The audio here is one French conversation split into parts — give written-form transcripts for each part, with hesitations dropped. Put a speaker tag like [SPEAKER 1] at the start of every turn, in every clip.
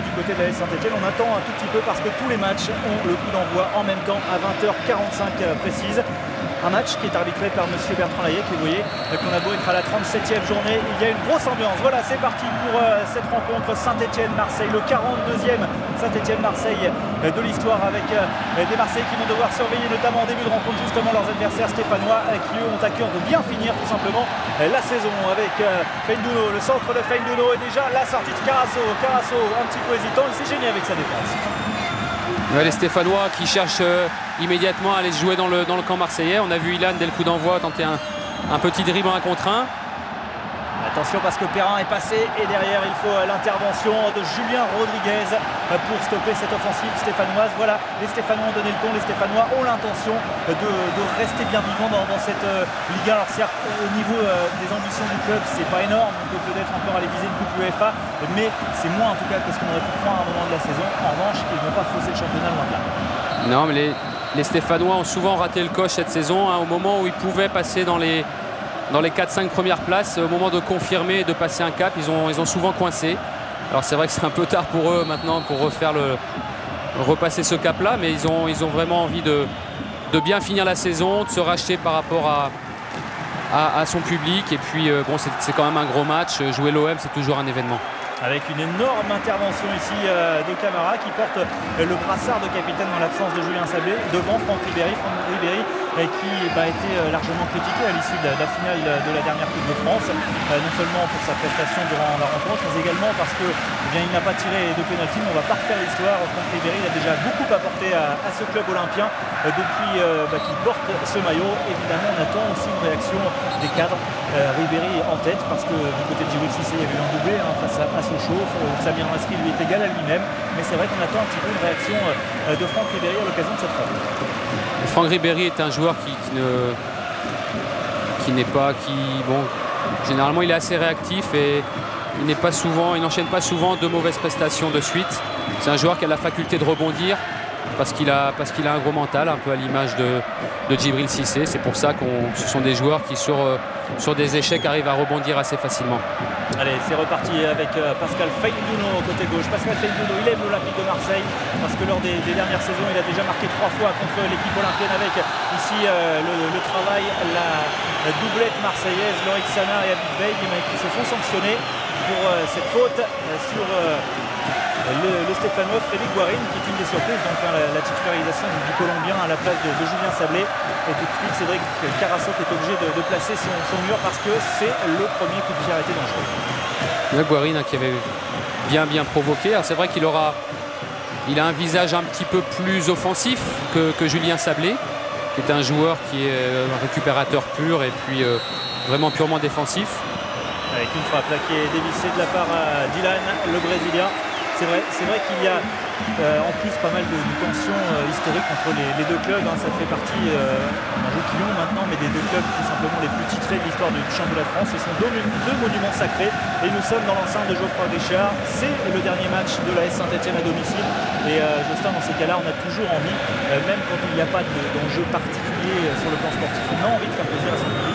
[SPEAKER 1] du côté de la S Saint-Etienne. On attend un tout petit peu parce que tous les matchs ont le coup d'envoi en même temps à 20h45 précise. Un match qui est arbitré par monsieur Bertrand Layet, et vous voyez qu'on a beau être à la 37e journée, il y a une grosse ambiance. Voilà, c'est parti pour cette rencontre Saint-Etienne-Marseille, le 42e Saint-Etienne-Marseille de l'histoire, avec des Marseillais qui vont devoir surveiller notamment en début de rencontre justement leurs adversaires stéphanois qui eux ont à cœur de bien finir tout simplement la saison avec Feindouno, le centre de Feindouno et déjà la sortie de Carasso un petit peu hésitant, il s'est gêné avec sa défense.
[SPEAKER 2] Ouais, les Stéphanois qui cherchent immédiatement à aller se jouer dans le camp marseillais. On a vu Ilan dès le coup d'envoi tenter un petit dribble 1 contre 1.
[SPEAKER 1] Attention parce que Perrin est passé et derrière il faut l'intervention de Julien Rodriguez pour stopper cette offensive stéphanoise. Voilà, les Stéphanois ont donné le ton, les Stéphanois ont l'intention de rester bien vivants dans cette Ligue 1. Alors certes, au niveau des ambitions du club, c'est pas énorme, on peut peut-être encore aller viser une coupe UEFA, mais c'est moins en tout cas que ce qu'on aurait pu croire à un moment de la saison. En revanche, ils ne vont pas fausser le championnat loin de là.
[SPEAKER 2] Non, mais les Stéphanois ont souvent raté le coche cette saison, au moment où ils pouvaient passer dans les 4-5 premières places, au moment de confirmer et de passer un cap, ils ont souvent coincé. Alors c'est vrai que c'est un peu tard pour eux maintenant pour repasser ce cap-là, mais ils ont vraiment envie de bien finir la saison, de se racheter par rapport à son public. Et puis bon, c'est quand même un gros match. Jouer l'OM, c'est toujours un événement.
[SPEAKER 1] Avec une énorme intervention ici de Camara qui porte le brassard de capitaine dans l'absence de Julien Sablé devant Franck Ribéry. Qui a été largement critiqué à l'issue de la finale de la dernière Coupe de France, non seulement pour sa prestation durant la rencontre, mais également parce que il n'a pas tiré de pénalty. On ne va pas refaire l'histoire. Franck Ribéry a déjà beaucoup apporté à ce club olympien depuis qu'il porte ce maillot. Évidemment, on attend aussi une réaction des cadres. Ribéry en tête parce que du côté de Djibril Cissé, il y avait eu un doublé face à Sochaux. Samir Nasri lui est égal à lui-même, mais c'est vrai qu'on attend un petit peu une réaction de Franck Ribéry à l'occasion de cette rencontre.
[SPEAKER 2] Franck Ribéry est un joueur généralement il est assez réactif et il n'enchaîne pas souvent de mauvaises prestations de suite. C'est un joueur qui a la faculté de rebondir parce qu'il a un gros mental, un peu à l'image de Djibril Cissé. C'est pour ça que ce sont des joueurs qui sur des échecs arrivent à rebondir assez facilement.
[SPEAKER 1] Allez, c'est reparti avec Pascal Feindouno côté gauche. Pascal Feindouno, il aime l'Olympique de Marseille parce que lors des dernières saisons, il a déjà marqué 3 fois contre l'équipe olympienne avec ici le travail, la doublette marseillaise, Loïc Sana et Habib Bey qui se font sanctionner pour cette faute sur le Stéphanois Frédéric Guarin, qui est une des surprises, donc la titularisation du Colombien à la place de Julien Sablé. Et tout de suite, Cédric Carasso qui est obligé de placer son mur parce que c'est le premier coup de pied arrêté dangereux.
[SPEAKER 2] Le Guarin qui avait bien provoqué. C'est vrai qu'il a un visage un petit peu plus offensif que Julien Sablé, qui est un joueur qui est un récupérateur pur et puis vraiment purement défensif.
[SPEAKER 1] Avec une frappe là qui est dévissée de la part d'Ilan, le Brésilien. C'est vrai qu'il y a en plus pas mal de tensions historiques entre les deux clubs. Ça fait partie, on en joue Lyon maintenant, mais des deux clubs tout simplement les plus titrés de l'histoire du championnat de France. Ce sont deux monuments sacrés et nous sommes dans l'enceinte de Geoffroy Guichard. C'est le dernier match de la S Saint-Etienne à domicile. Et Justin, dans ces cas-là, on a toujours envie, même quand il n'y a pas d'enjeu particulier sur le plan sportif, on a envie de faire plaisir à son public.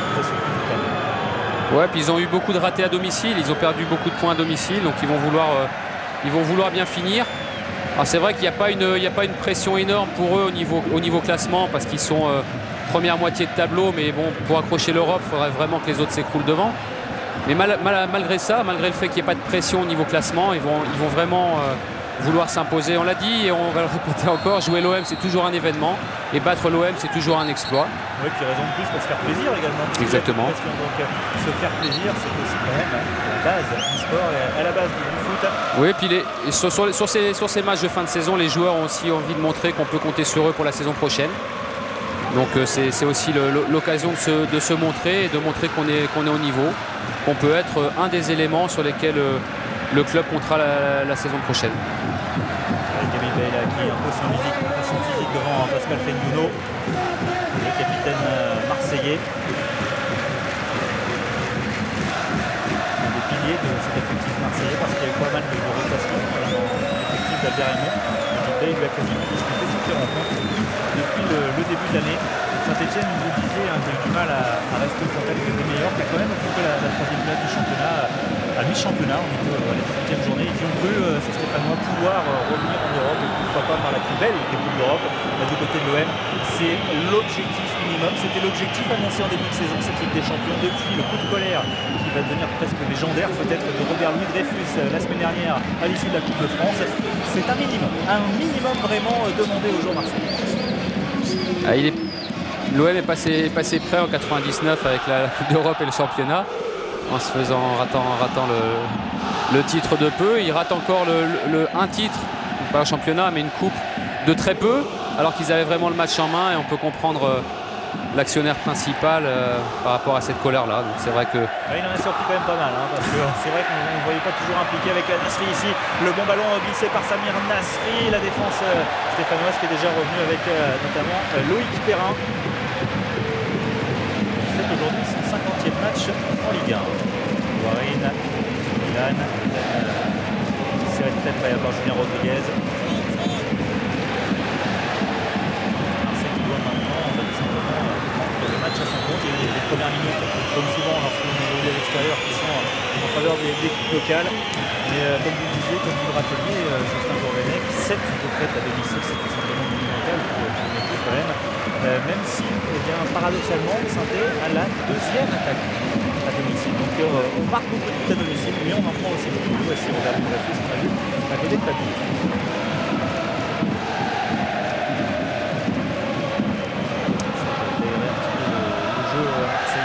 [SPEAKER 2] Ouais, puis ils ont eu beaucoup de ratés à domicile, ils ont perdu beaucoup de points à domicile, donc ils vont vouloir bien finir. Alors c'est vrai qu'il n'y a pas une pression énorme pour eux au niveau classement parce qu'ils sont première moitié de tableau, mais bon, pour accrocher l'Europe, il faudrait vraiment que les autres s'écroulent devant. Mais malgré ça, malgré le fait qu'il n'y ait pas de pression au niveau classement, ils vont vraiment vouloir s'imposer. On l'a dit et on va le répéter encore, jouer l'OM c'est toujours un événement et battre l'OM c'est toujours un exploit.
[SPEAKER 1] Oui, puis raison de plus pour se faire plaisir également.
[SPEAKER 2] Exactement.
[SPEAKER 1] Donc se faire plaisir c'est aussi quand même la base du sport et à la base du foot.
[SPEAKER 2] Oui, et puis sur ces matchs de fin de saison, les joueurs ont aussi envie de montrer qu'on peut compter sur eux pour la saison prochaine. Donc c'est aussi l'occasion de se montrer et de montrer qu'on est au niveau, qu'on peut être un des éléments sur lesquels le club comptera la saison prochaine.
[SPEAKER 1] Avec Habib Bey qui impose son physique devant Pascal Feindouno, le capitaine marseillais. Un des piliers de cet effectif marseillais parce qu'il y a eu pas mal de rotations dans l'effectif d'Albert Raymond. Habib Bey lui a quasiment disputé toutes les rencontres depuis le début de l'année. Saint-Etienne, vous le disiez, qui a eu du mal à rester au contact des meilleurs, qui a quand même occupé la troisième place du championnat à mi-championnat. On était à la 18e journée. Ils ont cru, ces Stéphanois, pouvoir revenir en Europe et pourquoi pas par la plus belle des Coupes d'Europe du côté de l'OM. C'est l'objectif minimum. C'était l'objectif annoncé en début de saison, cette Ligue des Champions. Depuis le coup de colère qui va devenir presque légendaire peut-être de Robert Louis Dreyfus la semaine dernière à l'issue de la Coupe de France. C'est un minimum vraiment demandé aux joueurs marseillais.
[SPEAKER 2] L'OM est passé près en 99 avec la Coupe d'Europe et le championnat, en ratant le titre de peu. Il rate encore un titre, pas un championnat, mais une coupe de très peu, alors qu'ils avaient vraiment le match en main, et on peut comprendre l'actionnaire principal par rapport à cette colère-là. Donc c'est vrai que...
[SPEAKER 1] Ouais, il en a surpris quand même pas mal, parce que c'est vrai qu'on ne le voyait pas toujours impliqué avec Nasri ici. Le bon ballon glissé par Samir Nasri, la défense stéphanoise qui est déjà revenue avec notamment Loïc Perrin. Il fait aujourd'hui son 50e match en Ligue 1. Guarin, Milan, c'est très près par Julien Rodriguez. À son compte, et les premières minutes, comme souvent lorsqu'on évolue à l'extérieur, qui sont en faveur des équipes locales. Mais comme vous le disiez, comme vous le rappeliez, Justin Gourvenec, 7 défaites à domicile, c'est tout simplement monumental pour une équipe quand même. Même si, paradoxalement, Saint-Étienne a la deuxième attaque à domicile. Donc on marque beaucoup de buts à domicile, mais on en prend aussi beaucoup. Voici Robert Louis Dreyfus, on a vu à côté de Papy.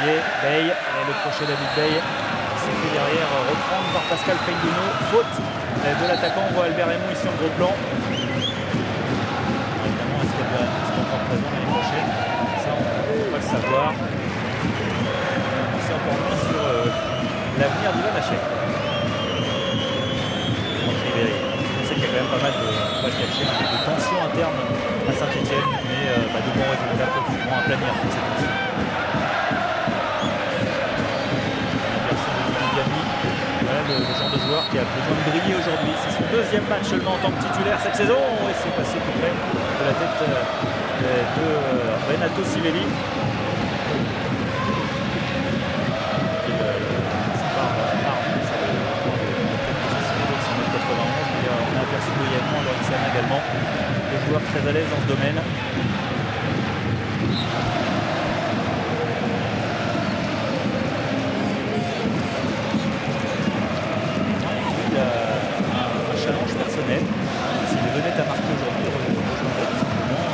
[SPEAKER 1] Bey, le crochet David Bey qui s'est fait derrière reprendre par Pascal Feindouno. Faute de l'attaquant. On voit Albert Raymond ici en gros plan. Évidemment, est-ce qu'Albert Raymond sera encore présent l'année prochaine? Ça, on ne peut pas le savoir. On sait encore moins sur l'avenir d'Ivan Hachek. Franck Ribéry. On sait qu'il y a quand même pas mal de tensions internes à Saint-Etienne, mais de bons résultats peuvent souvent aplanir toute cette tension. Le genre de joueur qui a besoin de briller aujourd'hui. C'est son deuxième match seulement en tant que titulaire cette saison et c'est passé tout près de la tête de Renato Sivelli. On a aperçu brièvement Lorenzen également, deux joueurs très à l'aise dans ce domaine. Personnel. S'il venait à marquer aujourd'hui, il rejoindrait tout simplement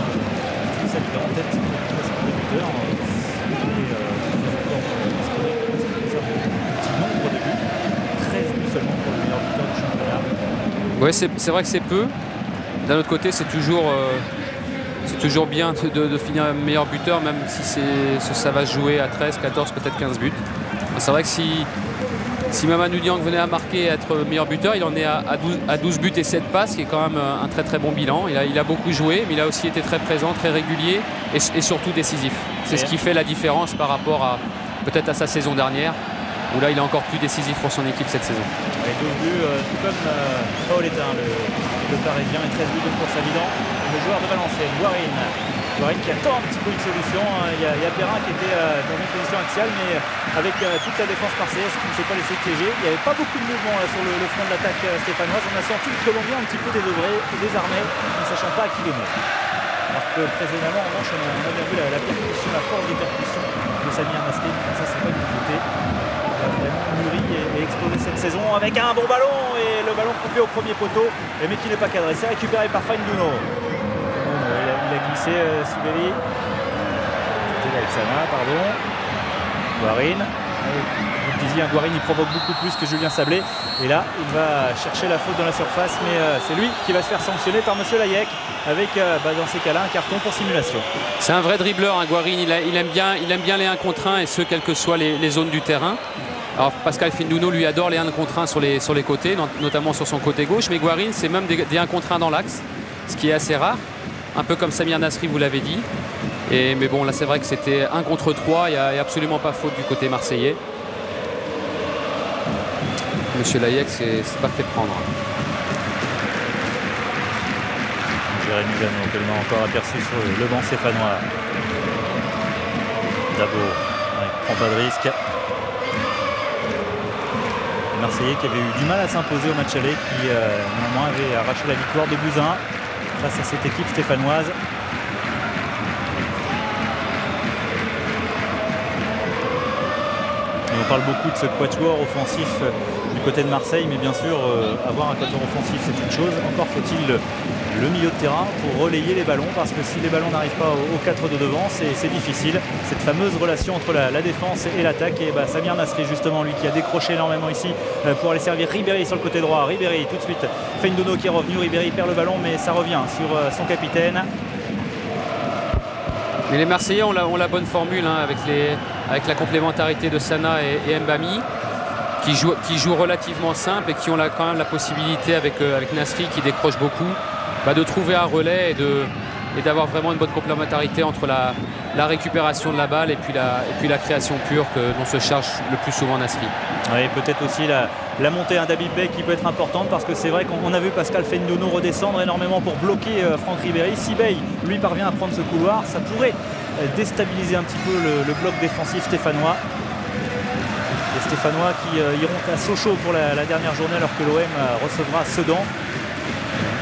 [SPEAKER 1] Steve Saliba en tête du classement des buteurs. Petit nombre de buts, 13 buts seulement pour le meilleur buteur du championnat.
[SPEAKER 2] Oui, c'est vrai que c'est peu. D'un autre côté, c'est toujours bien de finir meilleur buteur, même si ça va se jouer à 13, 14, peut-être 15 buts. C'est vrai que si Mamadou Niang venait à marquer et être meilleur buteur, il en est à 12 buts et 7 passes, qui est quand même un très très bon bilan. Il a beaucoup joué, mais il a aussi été très présent, très régulier et surtout décisif. C'est ce qui fait la différence par rapport à peut-être à sa saison dernière, où là il est encore plus décisif pour son équipe cette saison.
[SPEAKER 1] Et 12 buts, tout comme Paoletin, le Parisien, et 13 buts pour Savidan, le joueur de Valenciennes, Guarin qui attend un petit peu une solution. Il y a Perrin qui était dans une position axiale, mais avec toute la défense marseillaise qui ne s'est pas laissé piéger. Il n'y avait pas beaucoup de mouvement là, sur le front de l'attaque stéphanoise. On a senti le Colombien un petit peu désarmé, ne sachant pas à qui donner. Alors que précédemment, en revanche, on a bien vu la percussion, la force des percussions de Samir Nasri. Ça, c'est pas du côté. Il a vraiment mûri et explosé cette saison avec un bon ballon et le ballon coupé au premier poteau, mais qui n'est pas cadré. C'est récupéré par Feindouno. Il a glissé Sivelli. C'était Alexana, pardon. Guarin. Vous le disiez, Guarin il provoque beaucoup plus que Julien Sablé. Et là, il va chercher la faute dans la surface, mais c'est lui qui va se faire sanctionner par Monsieur Layek avec, dans ces cas-là, un carton pour simulation.
[SPEAKER 2] C'est un vrai dribbleur, hein, Guarin. Il aime bien les 1 contre 1 et ce, quelles que soient les zones du terrain. Alors Pascal Feindouno lui adore les 1 contre 1 sur les côtés, notamment sur son côté gauche, mais Guarin c'est même des 1 contre 1 dans l'axe, ce qui est assez rare. Un peu comme Samir Nasri, vous l'avez dit. Mais bon, là, c'est vrai que c'était 1 contre 3. Il n'y a absolument pas faute du côté marseillais. Monsieur Layek, c'est pas fait prendre.
[SPEAKER 1] Jérémy Janot, que l'on a encore aperçu sur le banc stéphanois. Dabo, prend pas de risque. Marseillais qui avait eu du mal à s'imposer au match aller, qui néanmoins avait arraché la victoire 2-1 face à cette équipe stéphanoise. Et on parle beaucoup de ce quatuor offensif du côté de Marseille, mais bien sûr, avoir un quatuor offensif, c'est une chose. Encore faut-il le milieu de terrain pour relayer les ballons, parce que si les ballons n'arrivent pas aux 4 de devant, c'est difficile. Cette fameuse relation entre la défense et l'attaque. Et Samir Nasri, justement, lui qui a décroché énormément ici pour aller servir Ribéry sur le côté droit. Ribéry, tout de suite, Feindouno qui est revenu. Ribéry perd le ballon, mais ça revient sur son capitaine.
[SPEAKER 2] Mais les Marseillais ont la bonne formule, hein, avec la complémentarité de Sana et Mbami, qui jouent relativement simple et qui ont quand même la possibilité avec Nasri qui décroche beaucoup, de trouver un relais et d'avoir vraiment une bonne complémentarité entre la récupération de la balle et puis la création pure dont se charge le plus souvent Nasri.
[SPEAKER 1] Oui, peut-être aussi la montée d'Habib Bey qui peut être importante, parce que c'est vrai qu'on a vu Pascal Feindouno redescendre énormément pour bloquer Franck Ribéry. Si Bey lui parvient à prendre ce couloir, ça pourrait déstabiliser un petit peu le bloc défensif stéphanois. Les Stéphanois qui iront à Sochaux pour la dernière journée, alors que l'OM recevra Sedan.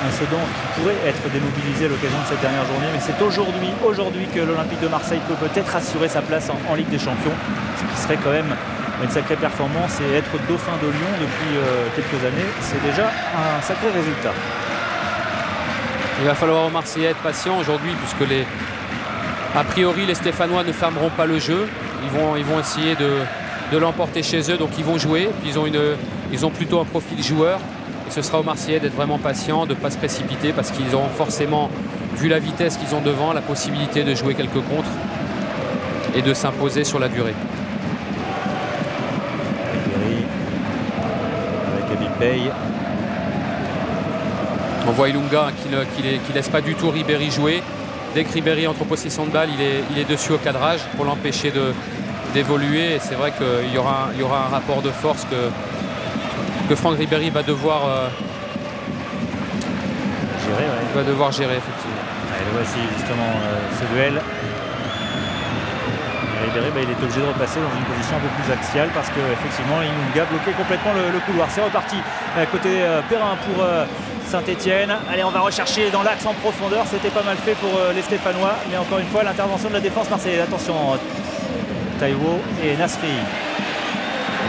[SPEAKER 1] Un Sedan qui pourrait être démobilisé à l'occasion de cette dernière journée, mais c'est aujourd'hui que l'Olympique de Marseille peut peut-être assurer sa place en Ligue des Champions, ce qui serait quand même une sacrée performance, et être dauphin de Lyon depuis quelques années, c'est déjà un sacré résultat.
[SPEAKER 2] Il va falloir aux Marseillais être patients aujourd'hui, puisque a priori les Stéphanois ne fermeront pas le jeu. Ils vont essayer de l'emporter chez eux, donc ils vont jouer. Puis ils ont plutôt un profil joueur. Et ce sera aux Marseillais d'être vraiment patients, de ne pas se précipiter, parce qu'ils auront forcément, vu la vitesse qu'ils ont devant, la possibilité de jouer quelques contres et de s'imposer sur la durée.
[SPEAKER 1] Avec Habib Bey.
[SPEAKER 2] On voit Ilunga qui laisse pas du tout Ribéry jouer. Dès que Ribéry entre en possession de balle, il est dessus au cadrage pour l'empêcher d'évoluer. Et c'est vrai qu'il y aura un rapport de force que Franck Ribéry va devoir gérer, effectivement.
[SPEAKER 1] Et voici justement ce duel. Ribéry, il est obligé de repasser dans une position un peu plus axiale, parce qu'effectivement Ilunga bloquait complètement le couloir. C'est reparti côté Perrin pour Saint-Etienne. Allez, on va rechercher dans l'axe en profondeur. C'était pas mal fait pour les Stéphanois, mais encore une fois l'intervention de la défense marseillaise. Attention, Taiwo et Nasri.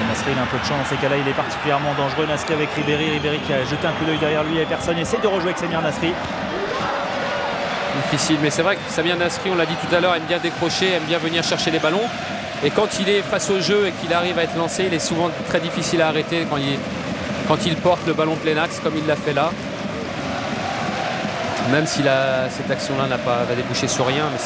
[SPEAKER 1] Nasri, il a un peu de chance dans ces cas-là, il est particulièrement dangereux. Nasri avec Ribéry qui a jeté un coup d'œil derrière lui et personne essaie de rejouer avec Samir Nasri.
[SPEAKER 2] Difficile, mais c'est vrai que Samir Nasri, on l'a dit tout à l'heure, aime bien décrocher, aime bien venir chercher les ballons. Et quand il est face au jeu et qu'il arrive à être lancé, il est souvent très difficile à arrêter quand il porte le ballon plein axe, comme il l'a fait là. Même si cette action-là va déboucher sur rien, mais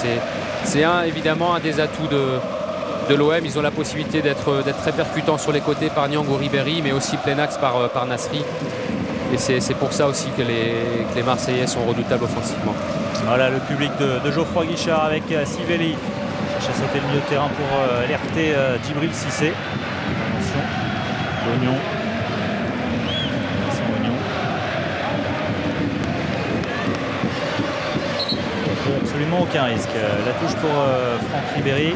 [SPEAKER 2] c'est évidemment un des atouts de l'OM. Ils ont la possibilité d'être très percutants sur les côtés par Niang ou Ribéry, mais aussi plein axe par Nasri. Et c'est pour ça aussi que les Marseillais sont redoutables offensivement.
[SPEAKER 1] Voilà le public de Geoffroy Guichard avec Sivelli. Cherche à sauter le milieu de terrain pour alerter Djibril Cissé. Attention, Oignon. Absolument aucun risque. La touche pour Franck Ribéry.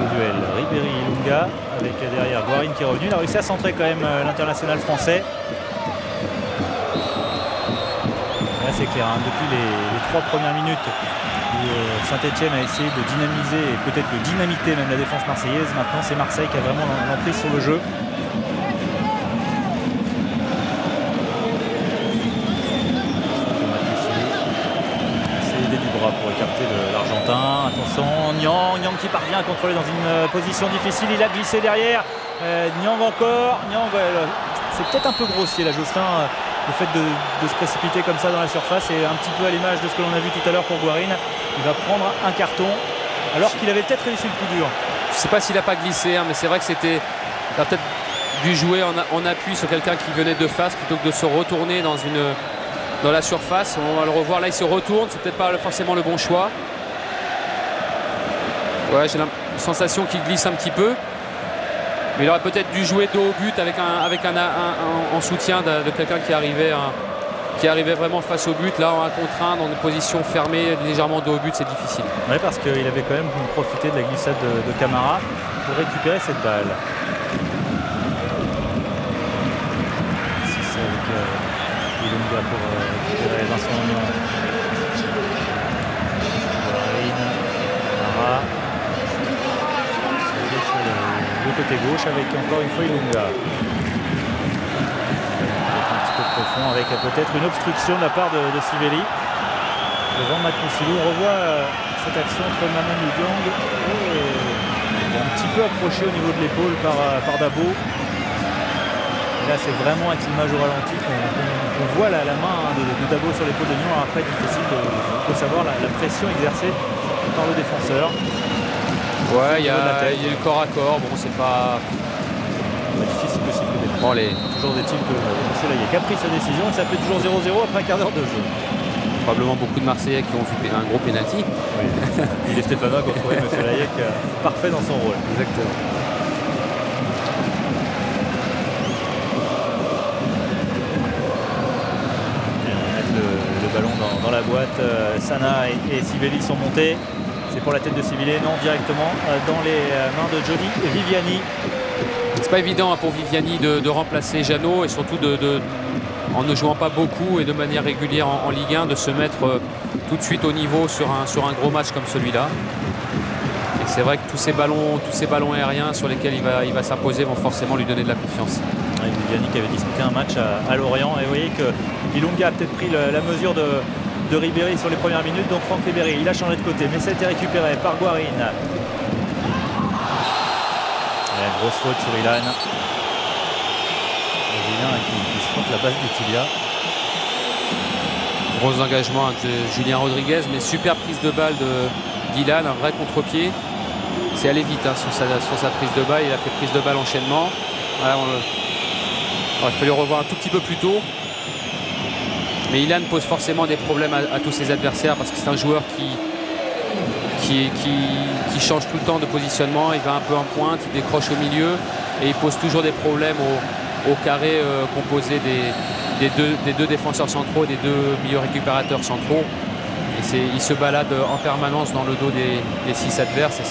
[SPEAKER 1] Le duel Ribéry-Ilunga avec derrière Guarin qui est revenu. Il a réussi à centrer quand même l'international français. Là c'est clair, hein, depuis les 3 premières minutes où Saint-Etienne a essayé de dynamiser et peut-être de dynamiter même la défense marseillaise. Maintenant c'est Marseille qui a vraiment l'emprise sur le jeu. C'est aider du bras pour écarter l'Argentin. Attention, Niang qui parvient à contrôler dans une position difficile. Il a glissé derrière. Niang encore. Niang, c'est peut-être un peu grossier là, Jocelyn. Le fait de se précipiter comme ça dans la surface, est un petit peu à l'image de ce que l'on a vu tout à l'heure pour Guarin. Il va prendre un carton alors qu'il avait peut-être réussi le coup dur.
[SPEAKER 2] Je ne sais pas s'il n'a pas glissé, hein, mais c'est vrai que il a peut-être dû jouer en appui sur quelqu'un qui venait de face plutôt que de se retourner dans la surface. On va le revoir, là il se retourne, c'est peut-être pas forcément le bon choix. Ouais, j'ai la sensation qu'il glisse un petit peu. Mais il aurait peut-être dû jouer dos au but en soutien de quelqu'un qui arrivait qui arrivait vraiment face au but. Là, en 1 contre 1, dans une position fermée, légèrement dos au but, c'est difficile.
[SPEAKER 1] Oui, parce qu'il avait quand même profité de la glissade de Camara pour récupérer cette balle. Si c'est avec Ilunga pour récupérer Vincent Ognon. Camara. Sur le côté gauche avec encore une fois Ilunga. Profond avec peut-être une obstruction de la part de Sivelli devant Matousilou. On revoit cette action entre Mamadou Diong un petit peu approché au niveau de l'épaule par Dabo. Et là c'est vraiment avec l'image au ralenti qu'on voit la main de Dabo sur l'épaule de Diong. Après difficile de savoir la pression exercée par le défenseur.
[SPEAKER 2] Ouais, il y a eu corps à corps, bon c'est pas
[SPEAKER 1] difficile de siffler.
[SPEAKER 2] Bon,
[SPEAKER 1] toujours des types que M. Layek a pris sa décision et ça fait toujours 0-0 après un quart d'heure de jeu.
[SPEAKER 2] Probablement beaucoup de Marseillais qui ont vu un gros pénalty.
[SPEAKER 1] Oui. Il est Stéphanois qui a trouvé M. Layek parfait dans son rôle.
[SPEAKER 2] Exactement.
[SPEAKER 1] Et on va mettre le ballon dans la boîte. Sana et Sivelli sont montés. C'est pour la tête de Sivelli, non, directement dans les mains de Johnny Viviani.
[SPEAKER 2] C'est pas évident pour Viviani de remplacer Jeannot et surtout en ne jouant pas beaucoup et de manière régulière en Ligue 1, de se mettre tout de suite au niveau sur un gros match comme celui-là. Et c'est vrai que tous ces ballons aériens sur lesquels il va s'imposer vont forcément lui donner de la confiance.
[SPEAKER 1] Et Viviani qui avait disputé un match à Lorient, et vous voyez que Ilunga a peut-être pris la mesure de Ribéry sur les premières minutes. Donc Franck Ribéry, il a changé de côté, mais ça a été récupéré par Guarin. Grosse faute sur Ilan. Julien qui se frotte la base du tibia.
[SPEAKER 2] Gros engagement de Julien Rodriguez, mais super prise de balle d'Ilan, un vrai contre-pied. C'est allé vite sur sa prise de balle. Il a fait prise de balle enchaînement. Voilà, il fallait le revoir un tout petit peu plus tôt. Mais Ilan pose forcément des problèmes à tous ses adversaires parce que c'est un joueur qui change tout le temps de positionnement, il va un peu en pointe, il décroche au milieu et il pose toujours des problèmes au carré composé des deux défenseurs centraux, des deux milieux récupérateurs centraux. Et il se balade en permanence dans le dos des 6 adverses et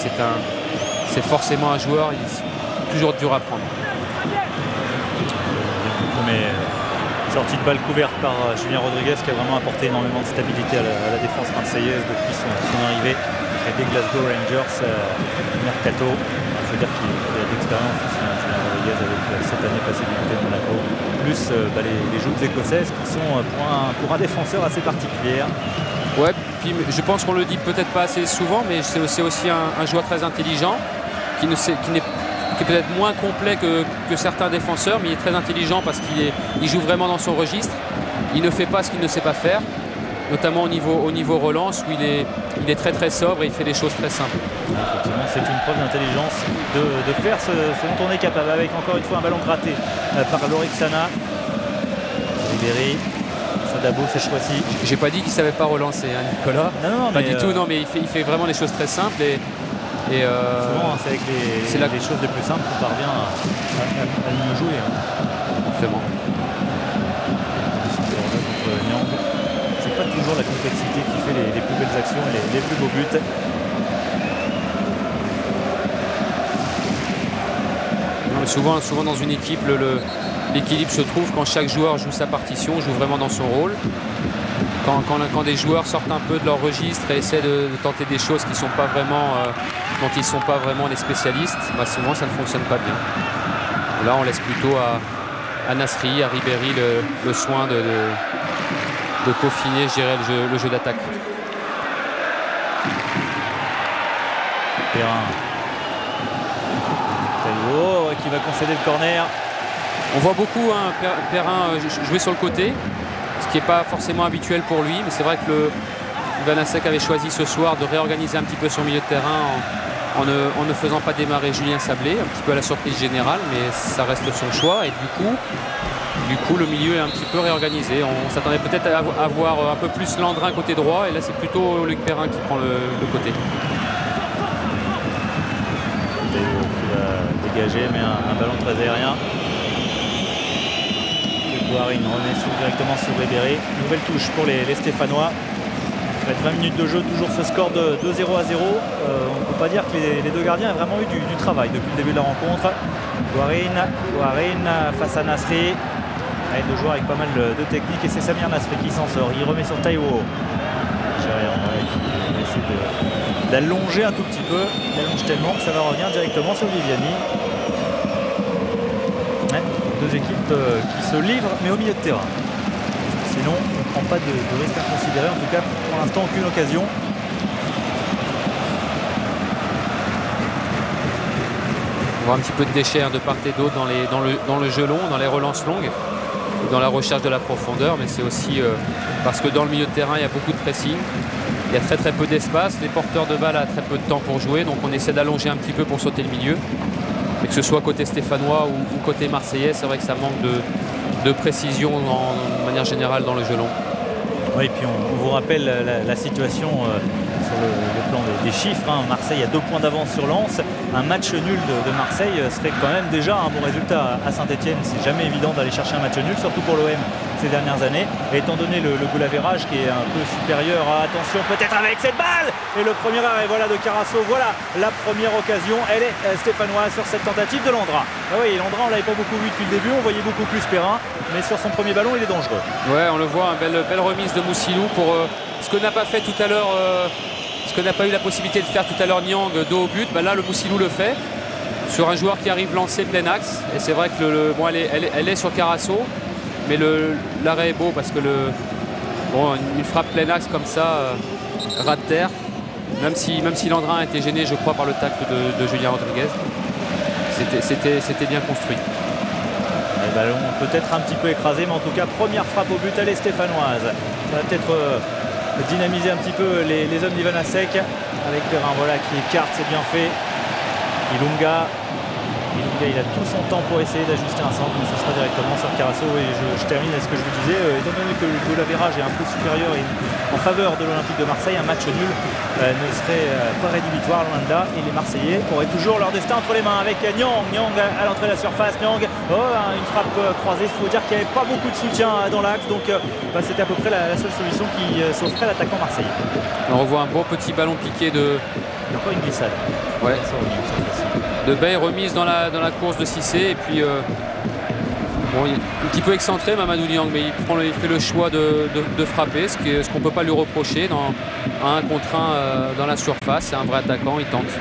[SPEAKER 2] c'est forcément un joueur toujours dur à prendre.
[SPEAKER 1] Sortie de balle couverte par Julien Rodriguez qui a vraiment apporté énormément de stabilité à la défense marseillaise depuis son arrivée des Glasgow Rangers Mercato. Il faut dire qu'il a de l'expérience aussi, Julien Rodriguez, avec cette année passée du côté de Monaco. Plus les joutes écossaises qui sont pour un défenseur assez particulière.
[SPEAKER 2] Ouais, puis je pense qu'on le dit peut-être pas assez souvent, mais c'est aussi un joueur très intelligent qui est peut-être moins complet que certains défenseurs, mais il est très intelligent parce qu'il joue vraiment dans son registre. Il ne fait pas ce qu'il ne sait pas faire, notamment au niveau relance où il est très très sobre et il fait des choses très simples.
[SPEAKER 1] Effectivement, c'est une preuve d'intelligence de faire ce dont on est capable, avec encore une fois un ballon gratté par Lorixana. Ribéry, Sadabo cette fois-ci.
[SPEAKER 2] J'ai pas dit qu'il savait pas relancer, hein, Nicolas.
[SPEAKER 1] Non,
[SPEAKER 2] pas du tout, non, mais il fait vraiment des choses très simples
[SPEAKER 1] souvent c'est avec les choses les plus simples qu'on parvient à mieux jouer.
[SPEAKER 2] Exactement.
[SPEAKER 1] C'est pas toujours la complexité qui fait les plus belles actions et les plus beaux buts.
[SPEAKER 2] Non, souvent dans une équipe, l'équilibre se trouve quand chaque joueur joue sa partition, joue vraiment dans son rôle. Quand des joueurs sortent un peu de leur registre et essaient de tenter des choses qui dont ils ne sont pas vraiment les spécialistes, souvent ça ne fonctionne pas bien. Et là on laisse plutôt à Nasri, à Ribéry le soin de peaufiner, je dirais, le jeu d'attaque.
[SPEAKER 1] Perrin. Taïwo qui va concéder le corner.
[SPEAKER 2] On voit beaucoup Perrin jouer sur le côté, ce qui n'est pas forcément habituel pour lui, mais c'est vrai que Van Assek avait choisi ce soir de réorganiser un petit peu son milieu de terrain en ne faisant pas démarrer Julien Sablé, un petit peu à la surprise générale, mais ça reste son choix et du coup le milieu est un petit peu réorganisé. On s'attendait peut-être à voir un peu plus Landrin côté droit et là c'est plutôt Luc Perrin qui prend le côté.
[SPEAKER 1] Qui va dégager, mais un ballon très aérien. Guarin remet directement sur Ribéry. Nouvelle touche pour les Stéphanois. Après 20 minutes de jeu, toujours ce score de 2-0 à 0. On ne peut pas dire que les deux gardiens aient vraiment eu du travail depuis le début de la rencontre. Guarin face à Nasri. Avec deux joueurs avec pas mal de technique et c'est Samir Nasri qui s'en sort. Il remet sur Taiwo. Qui essaie d'allonger un tout petit peu. Il allonge tellement que ça va revenir directement sur Viviani. Ouais, deux équipes qui se livrent mais au milieu de terrain. Sinon on ne prend pas de risque inconsidéré. En tout cas pour l'instant aucune occasion.
[SPEAKER 2] On voit un petit peu de déchets de part et d'autre dans le jeu long, dans les relances longues, dans la recherche de la profondeur, mais c'est aussi parce que dans le milieu de terrain il y a beaucoup de pressing, il y a très peu d'espace, les porteurs de balles ont très peu de temps pour jouer, donc on essaie d'allonger un petit peu pour sauter le milieu. Et que ce soit côté stéphanois ou côté marseillais, c'est vrai que ça manque de précision de manière générale dans le jeu long.
[SPEAKER 1] Oui, et puis on vous rappelle la situation sur le plan des chiffres. Marseille a 2 points d'avance sur Lens. Un match nul de Marseille serait quand même déjà un bon résultat à Saint-Etienne. C'est jamais évident d'aller chercher un match nul, surtout pour l'OM ces dernières années. Et étant donné le goal average qui est un peu supérieur à attention, peut-être avec cette balle. Et le premier arrêt voilà de Carasso. Voilà la première occasion. Elle est stéphanoise sur cette tentative de Landra. Ah oui, Landra on l'avait pas beaucoup vu depuis le début. On voyait beaucoup plus Perrin, mais sur son premier ballon il est dangereux. Ouais,
[SPEAKER 2] on le voit, une belle remise de Moussilou pour ce que n'a pas fait tout à l'heure. Ce que n'a pas eu la possibilité de faire tout à l'heure Niang dos au but, là le Moussilou le fait sur un joueur qui arrive lancé plein axe et c'est vrai que elle est sur Carasso, mais l'arrêt est beau parce que une frappe plein axe comme ça ras de terre, même si Landrin a été gêné je crois par le tacle de Julien Rodriguez, c'était bien construit.
[SPEAKER 1] Le ballon peut-être un petit peu écrasé, mais en tout cas première frappe au but, elle est stéphanoise. Ça va peut-être dynamiser un petit peu les hommes d'Ivan Asek avec Perrin qui écarte, c'est bien fait. Ilunga il a tout son temps pour essayer d'ajuster un centre, mais ce sera directement sur Carasso. Et je termine avec ce que je vous disais, étant donné que le goal average est un peu supérieur en faveur de l'Olympique de Marseille, un match nul ne serait pas rédhibitoire, loin de là, et les Marseillais auraient toujours leur destin entre les mains avec Niang à l'entrée de la surface. Niang, une frappe croisée, il faut dire qu'il n'y avait pas beaucoup de soutien dans l'axe, donc c'était à peu près la seule solution qui s'offrait à l'attaquant marseillais.
[SPEAKER 2] On revoit un beau petit ballon piqué de...
[SPEAKER 1] Encore une glissade.
[SPEAKER 2] Ouais. De Bay remise dans la course de Cissé et puis il est un petit peu excentré Mamadou Niang, mais il fait le choix de frapper, ce qu'on ne peut pas lui reprocher à 1 contre 1 dans la surface. C'est un vrai attaquant, il tente.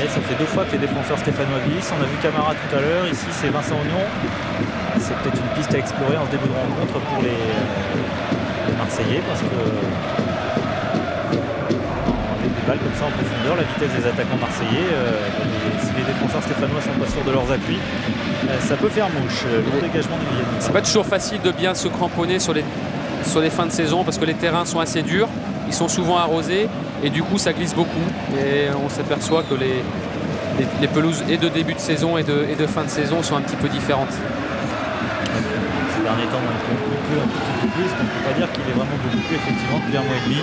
[SPEAKER 1] Et ça fait 2 fois que les défenseurs stéphanois glissent. On a vu Camara tout à l'heure, ici c'est Vincent Ognon. C'est peut-être une piste à explorer en ce début de rencontre pour les Marseillais, parce que balles comme ça en profondeur, la vitesse des attaquants marseillais, si les défenseurs stéphanois sont pas sûrs de leurs appuis, ça peut faire mouche. Le dégagement de Viviani.
[SPEAKER 2] C'est pas toujours facile de bien se cramponner sur les fins de saison parce que les terrains sont assez durs, ils sont souvent arrosés et du coup ça glisse beaucoup et on s'aperçoit que les pelouses et de début de saison et de fin de saison sont un petit peu différentes.
[SPEAKER 1] Ces derniers temps, il pleut un tout petit peu plus, on ne peut pas dire qu'il est vraiment beaucoup plus effectivement depuis 1 mois et demi.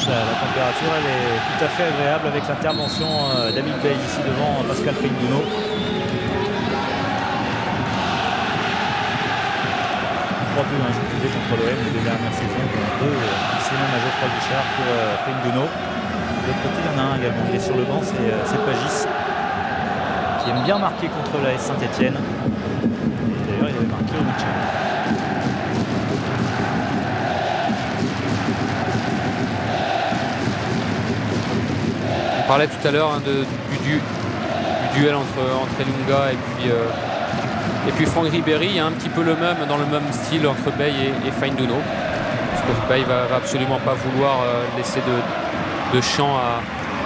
[SPEAKER 1] La température elle est tout à fait agréable avec l'intervention d'Amid Bey ici devant Pascal Feindouno. 3 buts je vous disais contre l'OM les 2 dernières saisons, 2 ici même à Geoffroy Guichard pour Feindouno. De l'autre côté il y en a un également, il est sur le banc, c'est Pagis qui aime bien marquer contre la S Saint-Etienne. D'ailleurs il avait marqué au match.
[SPEAKER 2] On parlait tout à l'heure du duel entre Ilunga et puis Franck Ribéry. Il y a un petit peu dans le même style entre Bey et Feindouno. Parce que Bey va absolument pas vouloir laisser de champ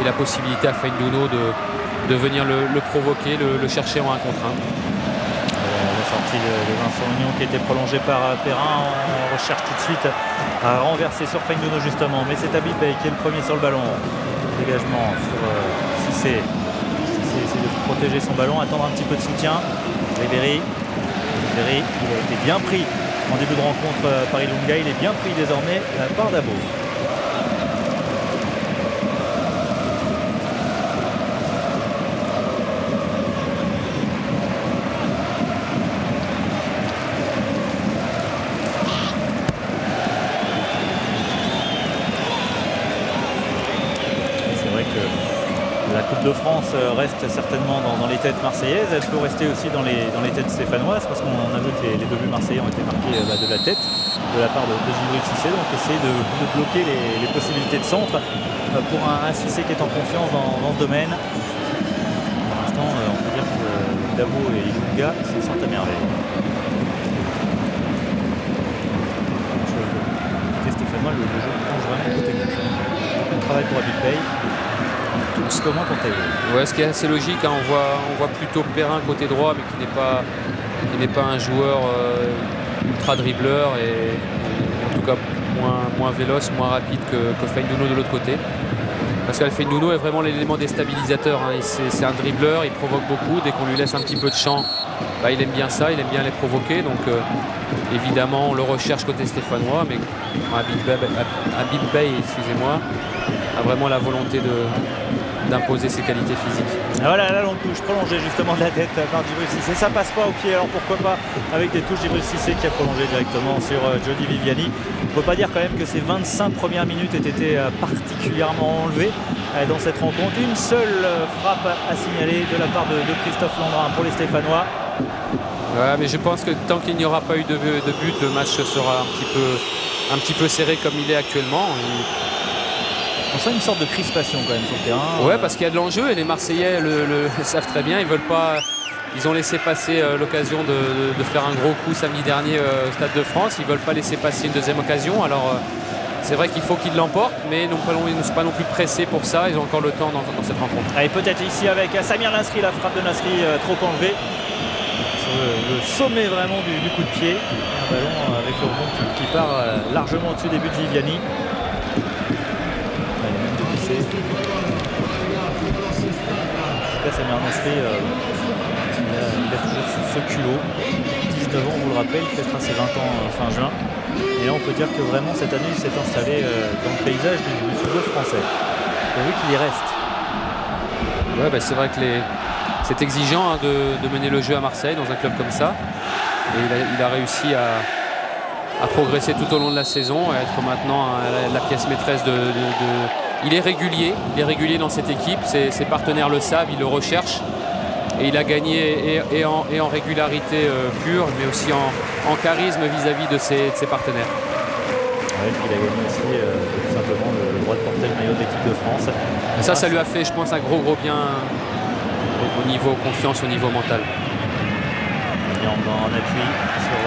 [SPEAKER 2] et la possibilité à Feindouno de venir le provoquer, le chercher en 1 contre 1.
[SPEAKER 1] La sortie de Vincent Ognon qui était prolongée par Perrin, on recherche tout de suite à renverser sur Feindouno justement, mais c'est Habib Bey qui est le premier sur le ballon. Dégagement sur Cissé. Cissé essaie de protéger son ballon, attendre un petit peu de soutien. Ribéry, il a été bien pris en début de rencontre par Ilunga, il est bien pris désormais par Dabo. la Coupe de France reste certainement dans les têtes marseillaises. Elle peut rester aussi dans les têtes stéphanoises parce qu'on a vu que les 2 buts marseillais ont été marqués de la tête de la part de Djibril Cissé. Donc essayer de bloquer les possibilités de centre pour un Cissé qui est en confiance dans ce domaine. Pour l'instant, on peut dire que Dabo et Ilunga s'en sortent à merveille. Côté stéphanois, le jeu penche vraiment côté gauche. Beaucoup de travail pour Habib Beye. Tous comment quand elle est.
[SPEAKER 2] Ouais, ce qui est assez logique, hein, on voit plutôt Perrin côté droit, mais qui n'est pas un joueur ultra dribbleur et en tout cas moins véloce, moins rapide que Feindouno de l'autre côté. Parce que Feindouno est vraiment l'élément déstabilisateur, hein. C'est un dribbleur, il provoque beaucoup. Dès qu'on lui laisse un petit peu de champ, bah, il aime bien ça, il aime bien les provoquer. Donc évidemment, on le recherche côté stéphanois, mais Habib Beye, excusez-moi, a vraiment la volonté d'imposer ses qualités physiques.
[SPEAKER 1] Ah voilà, la longue touche prolongée justement de la tête par Djibril Cissé. Ça passe pas au pied, alors pourquoi pas avec des touches. Djibril Cissé qui a prolongé directement sur Jody Viviani. On ne peut pas dire quand même que ces 25 premières minutes aient été particulièrement enlevées dans cette rencontre. Une seule frappe à signaler de la part de Christophe Landrin pour les Stéphanois.
[SPEAKER 2] Ouais, mais je pense que tant qu'il n'y aura pas eu de but, le match sera un petit peu serré comme il est actuellement.
[SPEAKER 1] On sent une sorte de crispation quand même sur le terrain.
[SPEAKER 2] Ouais, parce qu'il y a de l'enjeu et les Marseillais le savent très bien. Ils ont laissé passer l'occasion de faire un gros coup samedi dernier au Stade de France. Ils ne veulent pas laisser passer une deuxième occasion. Alors c'est vrai qu'il faut qu'ils l'emportent, mais ils ne sont pas non plus pressés pour ça. Ils ont encore le temps dans cette rencontre.
[SPEAKER 1] Allez, peut-être ici avec Samir Nasri, la frappe de Nasri trop enlevée. Sur le sommet vraiment du coup de pied. Un ballon avec le rebond qui part largement au-dessus des buts de Viviani. En tout cas, Samir Nasri, il a toujours ce culot. 19 ans, on vous le rappelle, il fêtera ses 20 ans fin juin. Et là, on peut dire que vraiment, cette année, il s'est installé dans le paysage du football français. Pourvu qu'il y reste.
[SPEAKER 2] Ouais, bah, c'est vrai que c'est exigeant, hein, de mener le jeu à Marseille dans un club comme ça. Et il a réussi à progresser tout au long de la saison, à être maintenant la pièce maîtresse Il est régulier dans cette équipe, ses partenaires le savent, ils le recherchent et il a gagné et en régularité pure, mais aussi en charisme vis-à-vis de ses partenaires.
[SPEAKER 1] Ouais, il a gagné aussi tout simplement le droit de porter le maillot de l'équipe de France.
[SPEAKER 2] Et ça lui a fait, je pense, un gros bien au niveau confiance, au niveau mental.
[SPEAKER 1] Il est en appui sur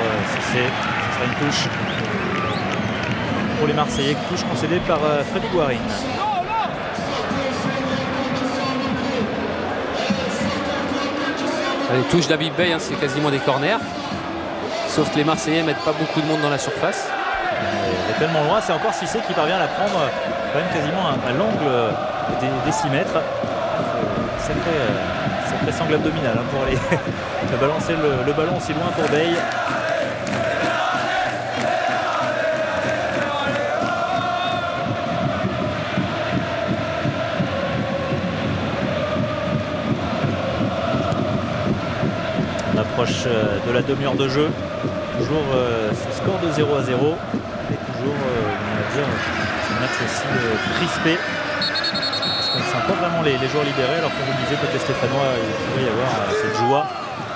[SPEAKER 1] Cissé, ce sera une touche pour les Marseillais, touche concédée par Freddy Guarin.
[SPEAKER 2] Les touches d'Habib Beye, hein, c'est quasiment des corners. Sauf que les Marseillais ne mettent pas beaucoup de monde dans la surface.
[SPEAKER 1] Il est tellement loin, c'est encore Cissé qui parvient à la prendre quand même quasiment à l'angle des 6 mètres. Sacré sangle abdominal hein, pour aller balancer le ballon aussi loin pour Beye. De la demi-heure de jeu, toujours ce score de 0-0 et toujours on va dire ce match aussi crispé parce qu'on ne sent pas vraiment les joueurs libérés, alors qu'on vous disait côté stéphanois il pourrait y avoir cette joie.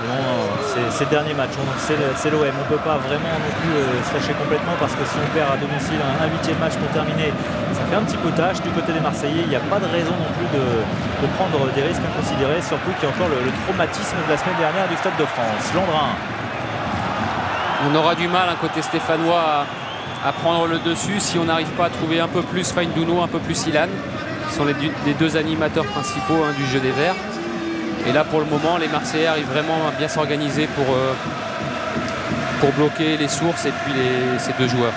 [SPEAKER 1] Mais non, c'est le dernier match, c'est l'OM, on ne peut pas vraiment non plus se lâcher complètement parce que si on perd à domicile un 8e match pour terminer, ça fait un petit peu tâche. Du côté des Marseillais, il n'y a pas de raison non plus de prendre des risques inconsidérés, surtout qu'il y a encore le traumatisme de la semaine dernière du Stade de France. Landrin.
[SPEAKER 2] On aura du mal, côté stéphanois, à prendre le dessus si on n'arrive pas à trouver un peu plus Feindouno, un peu plus Ilan, qui sont les deux animateurs principaux hein, du jeu des Verts. Et là, pour le moment, les Marseillais arrivent vraiment à bien s'organiser pour bloquer les sources et puis ces deux joueurs.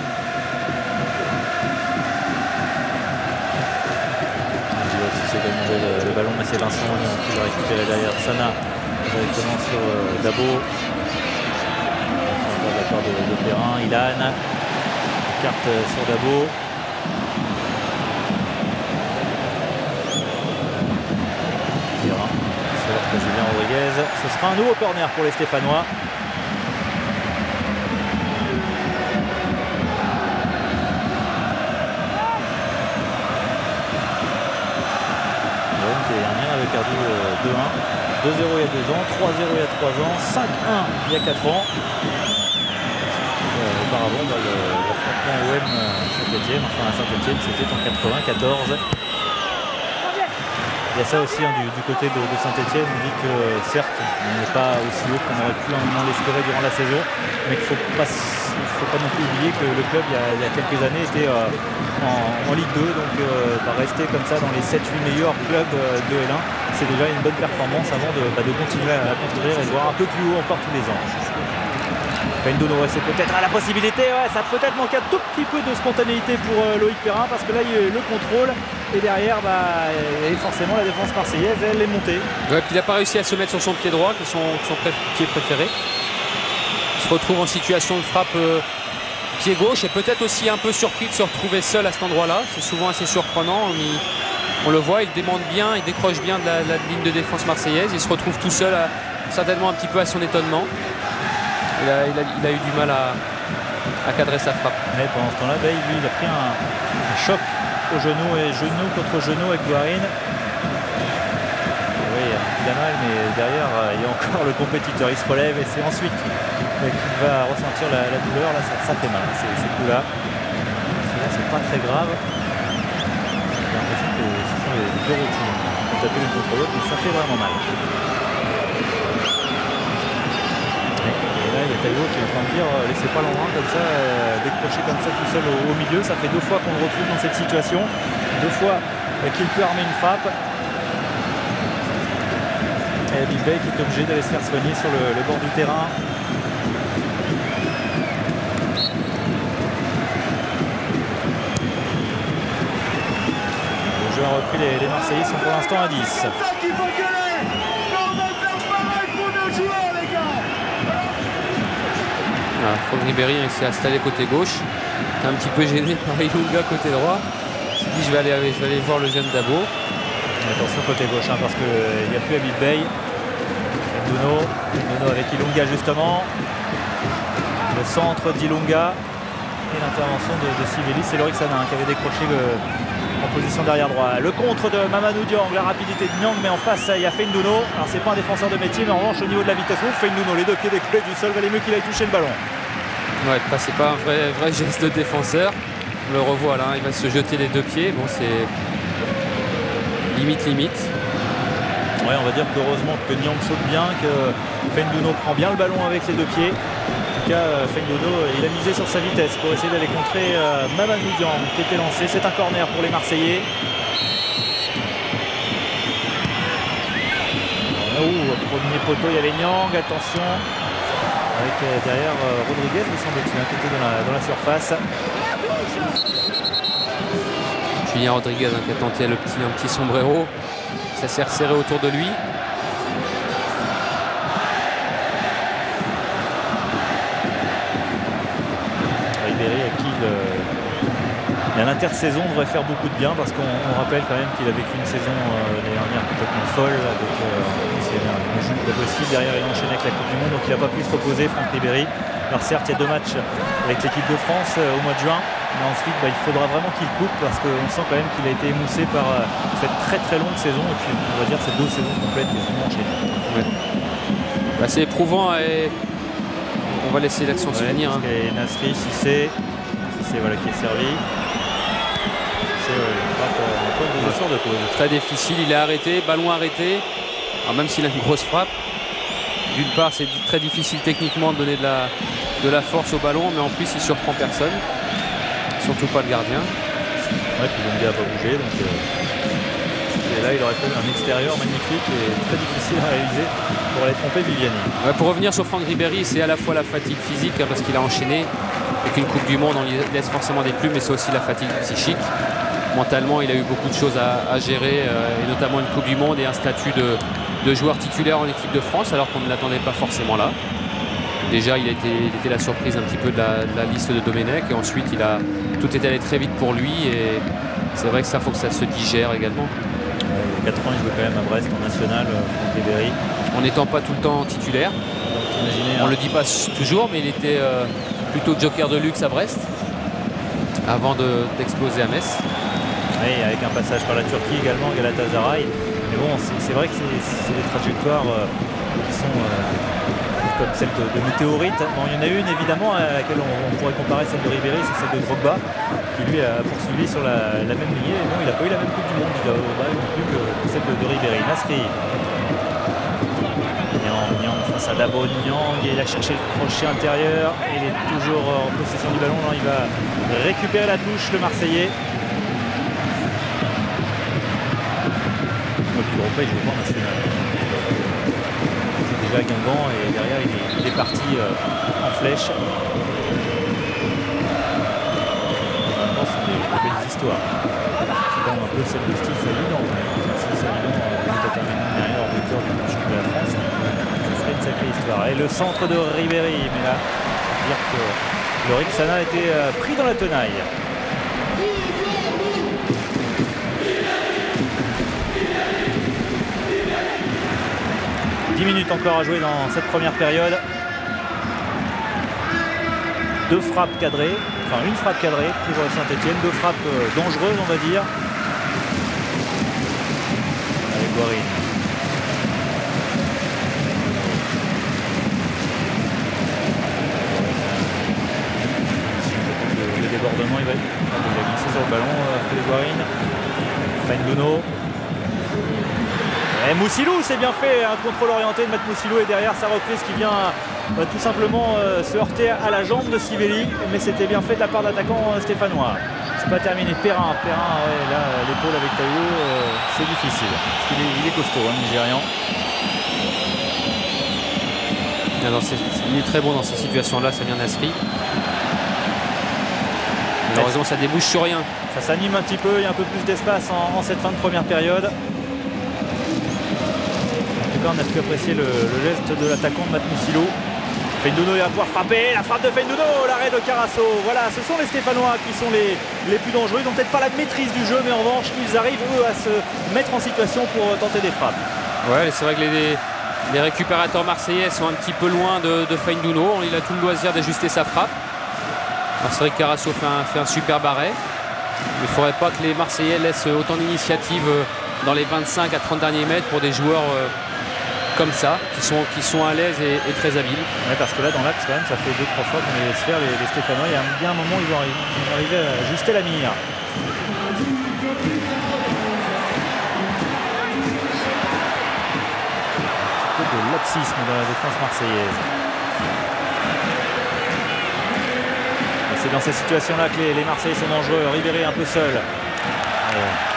[SPEAKER 1] C'est demandé le ballon, mais c'est Vincent qui va récupérer derrière Sana directement sur Dabo. De la part de Perrin, Ilan, carte sur Dabo. Perrin, sur Julien Rodriguez. Ce sera un nouveau corner pour les Stéphanois. et Amiens avait perdu 2-1, 2-0 il y a 2 ans, 3-0 il y a 3 ans, 5-1 il y a 4 ans. Auparavant, l'affrontement OM Saint-Etienne, enfin à Saint-Etienne, c'était en 94. Il y a ça aussi hein, du côté de Saint-Etienne. On dit que certes, on n'est pas aussi haut qu'on aurait pu l'espérer durant la saison, mais qu'il ne faut pas non plus oublier que le club, il y a quelques années, était en Ligue 2. Donc rester comme ça dans les 7-8 meilleurs clubs de L1, c'est déjà une bonne performance avant de continuer à construire et de voir un peu plus haut encore tous les ans. Fendono, c'est peut-être la possibilité, ça peut-être manque un tout petit peu de spontanéité pour Loïc Perrin, parce que là il y a eu le contrôle et derrière et forcément la défense marseillaise elle est montée.
[SPEAKER 2] Ouais, puis il n'a pas réussi à se mettre sur son pied droit, qui est son pied préféré. Il se retrouve en situation de frappe pied gauche et peut-être aussi un peu surpris de se retrouver seul à cet endroit-là. C'est souvent assez surprenant. On le voit, il demande bien, il décroche bien de la ligne de défense marseillaise. Il se retrouve tout seul, certainement un petit peu à son étonnement. Il a eu du mal à cadrer sa frappe.
[SPEAKER 1] Mais pendant ce temps-là, lui, il a pris un choc au genou et genou contre genou avec Guarin. Oui, il a mal, mais derrière, il y a encore le compétiteur. Il se relève et c'est ensuite qu'il va ressentir la douleur. Là, ça fait mal, ces coups-là. Là, c'est pas très grave. J'ai l'impression que ce sont les deux routines qui ont tapé l'une contre l'autre, mais ça fait vraiment mal. Il y a Taïwo qui est en train de dire laissez pas loin comme ça, décrocher comme ça tout seul au milieu. Ça fait 2 fois qu'on le retrouve dans cette situation, 2 fois qu'il peut armer une frappe. Et Big Bay qui est obligé d'aller se faire soigner sur le bord du terrain. Le jeu a repris, les Marseillais sont pour l'instant à 10.
[SPEAKER 2] Franck Ribéry s'est installé côté gauche, un petit peu gêné par Ilunga côté droit. Il s'est dit je vais aller voir le jeune Dabo.
[SPEAKER 1] Attention côté gauche parce qu'il n'y a plus Habib Bey. Fendono avec Ilunga justement. Le centre d'Ilunga et l'intervention de Sivelli. C'est Lorik Sanin qui avait décroché en position derrière droit. Le contre de Mamadou Diang, la rapidité de Niang, mais en face il y a Fendono. Alors c'est pas un défenseur de métier, mais en revanche au niveau de la vitesse, Fendono, les 2 pieds décollés du sol, valait mieux qu'il aille toucher le ballon.
[SPEAKER 2] Ouais, c'est pas un vrai geste de défenseur. On le revoit là, il va se jeter les 2 pieds. Bon, c'est limite.
[SPEAKER 1] Ouais, on va dire qu'heureusement que Niang saute bien, que Fendono prend bien le ballon avec les 2 pieds. En tout cas, Fendono, il a misé sur sa vitesse pour essayer d'aller contrer Mamadou Diang qui était lancé. C'est un corner pour les Marseillais. Premier poteau, il y avait Niang, attention. Avec derrière Rodriguez, me semble-t-il, qui était dans la surface.
[SPEAKER 2] Julien Rodriguez qui a tenté un petit sombrero. Ça s'est resserré autour de lui.
[SPEAKER 1] Ribéry à qui l'intersaison devrait faire beaucoup de bien parce qu'on rappelle quand même qu'il a vécu une saison l'année dernière complètement folle avec il y avait un jeu pas possible, derrière il a enchaîné avec la Coupe du Monde, donc il n'a pas pu se reposer, Franck Ribéry. Alors certes il y a 2 matchs avec l'équipe de France au mois de juin, mais ensuite il faudra vraiment qu'il coupe parce qu'on sent quand même qu'il a été émoussé par cette très longue saison et puis on va dire ces 2 saisons complètes quasiment enchaînées.
[SPEAKER 2] Ouais. C'est éprouvant et on va laisser l'action se finir.
[SPEAKER 1] Nasri, Cissé voilà, qui est servi. De pause.
[SPEAKER 2] Très difficile, il est arrêté, ballon arrêté. Alors même s'il a une grosse frappe, d'une part c'est très difficile techniquement de donner de la force au ballon, mais en plus il surprend personne, surtout pas le gardien.
[SPEAKER 1] Ouais, puis Ilunga n'a pas bougé, donc et là il aurait fait un extérieur magnifique et très difficile à réaliser pour aller tromper Viviani.
[SPEAKER 2] Ouais, pour revenir sur Franck Ribéry, c'est à la fois la fatigue physique parce qu'il a enchaîné avec une Coupe du Monde, on lui laisse forcément des plumes, mais c'est aussi la fatigue psychique. Mentalement, il a eu beaucoup de choses à gérer, et notamment une Coupe du Monde et un statut de joueur titulaire en équipe de France, alors qu'on ne l'attendait pas forcément là. Déjà, il était la surprise un petit peu de la liste de Domenech, et ensuite, tout est allé très vite pour lui, et c'est vrai que ça, faut que ça se digère également.
[SPEAKER 1] Il y a 4 ans, il jouait quand même à Brest en national, Franck Ribéry.
[SPEAKER 2] En n'étant pas tout le temps titulaire. On ne le dit pas toujours, mais il était plutôt joker de luxe à Brest, avant d'exploser à Metz.
[SPEAKER 1] Oui, avec un passage par la Turquie également, Galatasaray. Mais bon, c'est vrai que c'est des trajectoires qui sont comme celle de météorite. Bon, il y en a une évidemment à laquelle on pourrait comparer celle de Ribéry, c'est celle de Drogba, qui lui a poursuivi sur la même lignée. Et non, il n'a pas eu la même Coupe du Monde, Drogba, non plus que celle de Ribéry. Nasri. Niang face à Dabo Niang, et il a cherché le crochet intérieur. Il est toujours en possession du ballon. Là, il va récupérer la touche, le Marseillais. Et puis Drogba, il joue pas en national. C'est déjà Guingamp et derrière il est parti en flèche. En même temps, ce sont des belles histoires. C'est quand même un peu celle de Steve Savidan. Si Savidan est déterminant derrière en buteur du championnat de France, ce serait une sacrée histoire. Et le centre de Ribéry, mais là, dire que Loïc Sana a été pris dans la tenaille. Minutes encore à jouer dans cette première période. Deux frappes cadrées, enfin une frappe cadrée pour Saint-Etienne, deux frappes dangereuses on va dire. Avec Guarin. Le débordement, il va glisser sur le ballon, Frédéric Guarin. Fainduno. Et Moussilou, c'est bien fait, un contrôle orienté de Matt Moussilou et derrière sa reprise qui vient tout simplement se heurter à la jambe de Sivelli, mais c'était bien fait de la part d'attaquant stéphanois. C'est pas terminé. Perrin, ouais, là l'épaule avec Taïwo, c'est difficile. Parce qu'il il est costaud, hein, le Nigérian.
[SPEAKER 2] Alors, il est très bon dans ces situations-là, Samir Nasri. Malheureusement, ça débouche sur rien.
[SPEAKER 1] Ça s'anime un petit peu, il y a un peu plus d'espace en cette fin de première période. On a pu apprécier le geste de l'attaquant de Matt Moussilou. Fainduno va pouvoir frapper, la frappe de Fainduno, l'arrêt de Carasso. Voilà, ce sont les Stéphanois qui sont les plus dangereux. Ils n'ont peut-être pas la maîtrise du jeu, mais en revanche, ils arrivent eux à se mettre en situation pour tenter des frappes. Ouais,
[SPEAKER 2] c'est vrai que les récupérateurs marseillais sont un petit peu loin de Fainduno. Il a tout le loisir d'ajuster sa frappe. C'est vrai que Carasso fait un super arrêt. Il ne faudrait pas que les Marseillais laissent autant d'initiatives dans les 25 à 30 derniers mètres pour des joueurs comme ça, qui sont à l'aise et très habiles.
[SPEAKER 1] Ouais, parce que là dans l'axe quand même ça fait 2-3 fois qu'on les laisse faire les Stéphanois. Il y a bien un moment où ils vont arriver à ajuster la mire. Un peu de laxisme dans la défense marseillaise. C'est dans ces situations-là que les Marseillais sont dangereux. Ribéry un peu seul.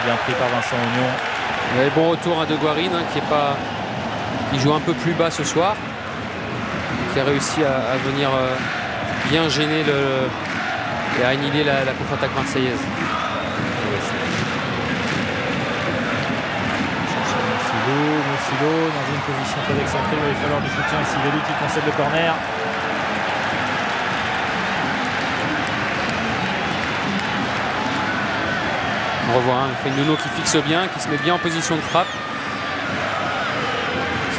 [SPEAKER 1] Bien pris par Vincent Oignon.
[SPEAKER 2] Mais bon retour de Guarin qui joue un peu plus bas ce soir. Qui a réussi à venir bien gêner et à annihiler la contre-attaque marseillaise.
[SPEAKER 1] Moussilou dans une position très excentrée. Il va falloir du soutien. Sivelli qui concède le corner.
[SPEAKER 2] On revoit Fainduno qui fixe bien, qui se met bien en position de frappe.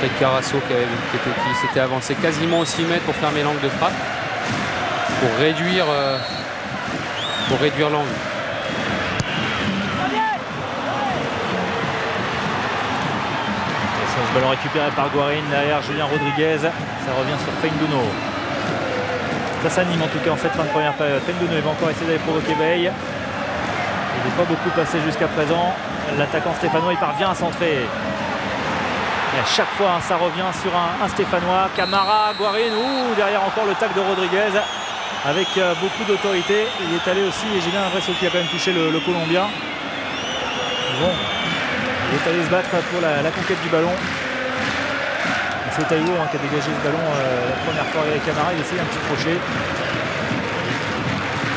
[SPEAKER 2] C'est Carasso qui s'était avancé quasiment aux 6 mètres pour fermer l'angle de frappe, pour réduire l'angle.
[SPEAKER 1] Ce ballon récupéré par Guarin derrière Julien Rodriguez. Ça revient sur Fainduno. Ça s'anime en tout cas en cette fin de première période. Fainduno va encore essayer d'aller provoquer Veil. Il n'est pas beaucoup passé jusqu'à présent. L'attaquant stéphanois il parvient à centrer. Et à chaque fois ça revient sur un Stéphanois. Camara, Guarin, derrière encore le tac de Rodriguez avec beaucoup d'autorité. Il est allé aussi, et j'ai bien l'impression qu'il a quand même touché le Colombien. Bon, il est allé se battre pour la conquête du ballon. C'est Taïwo qui a dégagé ce ballon la première fois avec Camara. Il essaye un petit crochet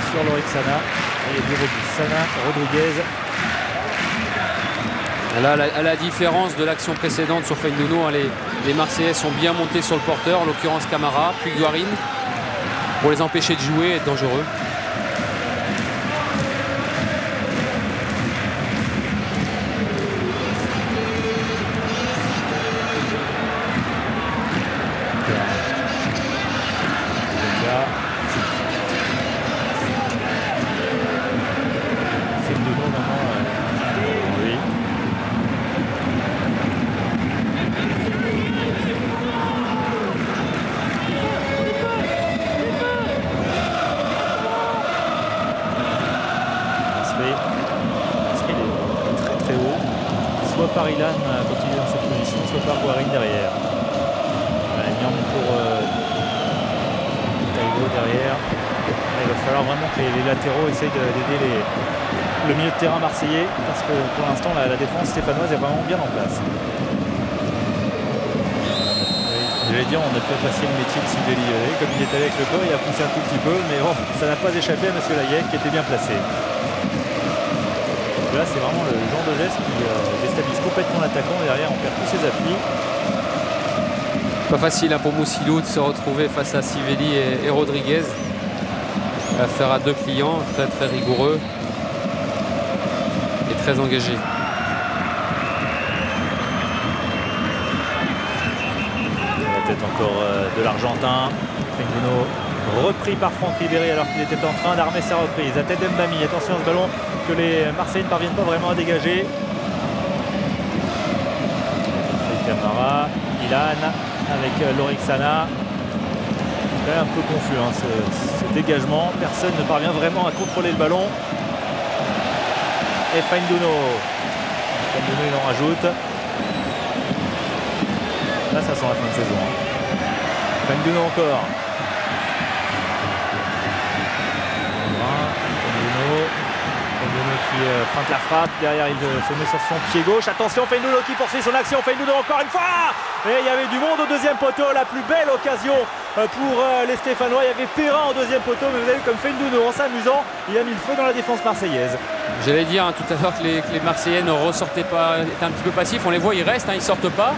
[SPEAKER 1] sur Loïc Sana. Et du Sana, Rodriguez.
[SPEAKER 2] Là, à la différence de l'action précédente sur Fainduno, les Marseillais sont bien montés sur le porteur, en l'occurrence Camara, puis Guarin, pour les empêcher de jouer et être dangereux.
[SPEAKER 1] soit par Ilan quand il est dans cette position, soit par Guarin derrière. Voilà, Nyang pour Taiwo derrière. Là, il va falloir vraiment que les latéraux essayent d'aider le milieu de terrain marseillais parce que pour l'instant la défense stéphanoise est vraiment bien en place. J'allais dire, on a pu apprécier le métier de Sivelli. Comme il est allé avec le corps, il a poussé un tout petit peu, mais bon, ça n'a pas échappé à M. Layek qui était bien placé. Là, c'est vraiment le genre de geste qui déstabilise complètement l'attaquant. Derrière, on perd tous ses appuis.
[SPEAKER 2] Pas facile hein, pour Moussilou de se retrouver face à Sivelli et Rodriguez. Affaire à deux clients, très très rigoureux et très engagé.
[SPEAKER 1] Peut-être encore de l'Argentin. Fenduno repris par Franck Ribéry alors qu'il était en train d'armer sa reprise. À tête d'Mbami, attention à ce ballon que les Marseillais ne parviennent pas vraiment à dégager. Camara, Ilan avec Lorixana. C'est quand même un peu confus hein, ce dégagement. Personne ne parvient vraiment à contrôler le ballon. Et Fenduno. Fenduno il en rajoute. Là ça sent la fin de saison. Hein. Fenduno encore. Fenduno qui feinte la frappe. Derrière il se met sur son pied gauche. Attention Fenduno qui poursuit son action. Fenduno encore une fois. Et il y avait du monde au deuxième poteau. La plus belle occasion pour les Stéphanois. Il y avait Perrin au deuxième poteau. Mais vous avez vu comme Fenduno en s'amusant, il a mis le feu dans la défense marseillaise.
[SPEAKER 2] J'allais dire hein, tout à l'heure que les Marseillais ne ressortaient pas, étaient un petit peu passifs. On les voit, ils restent, hein, ils ne sortent pas.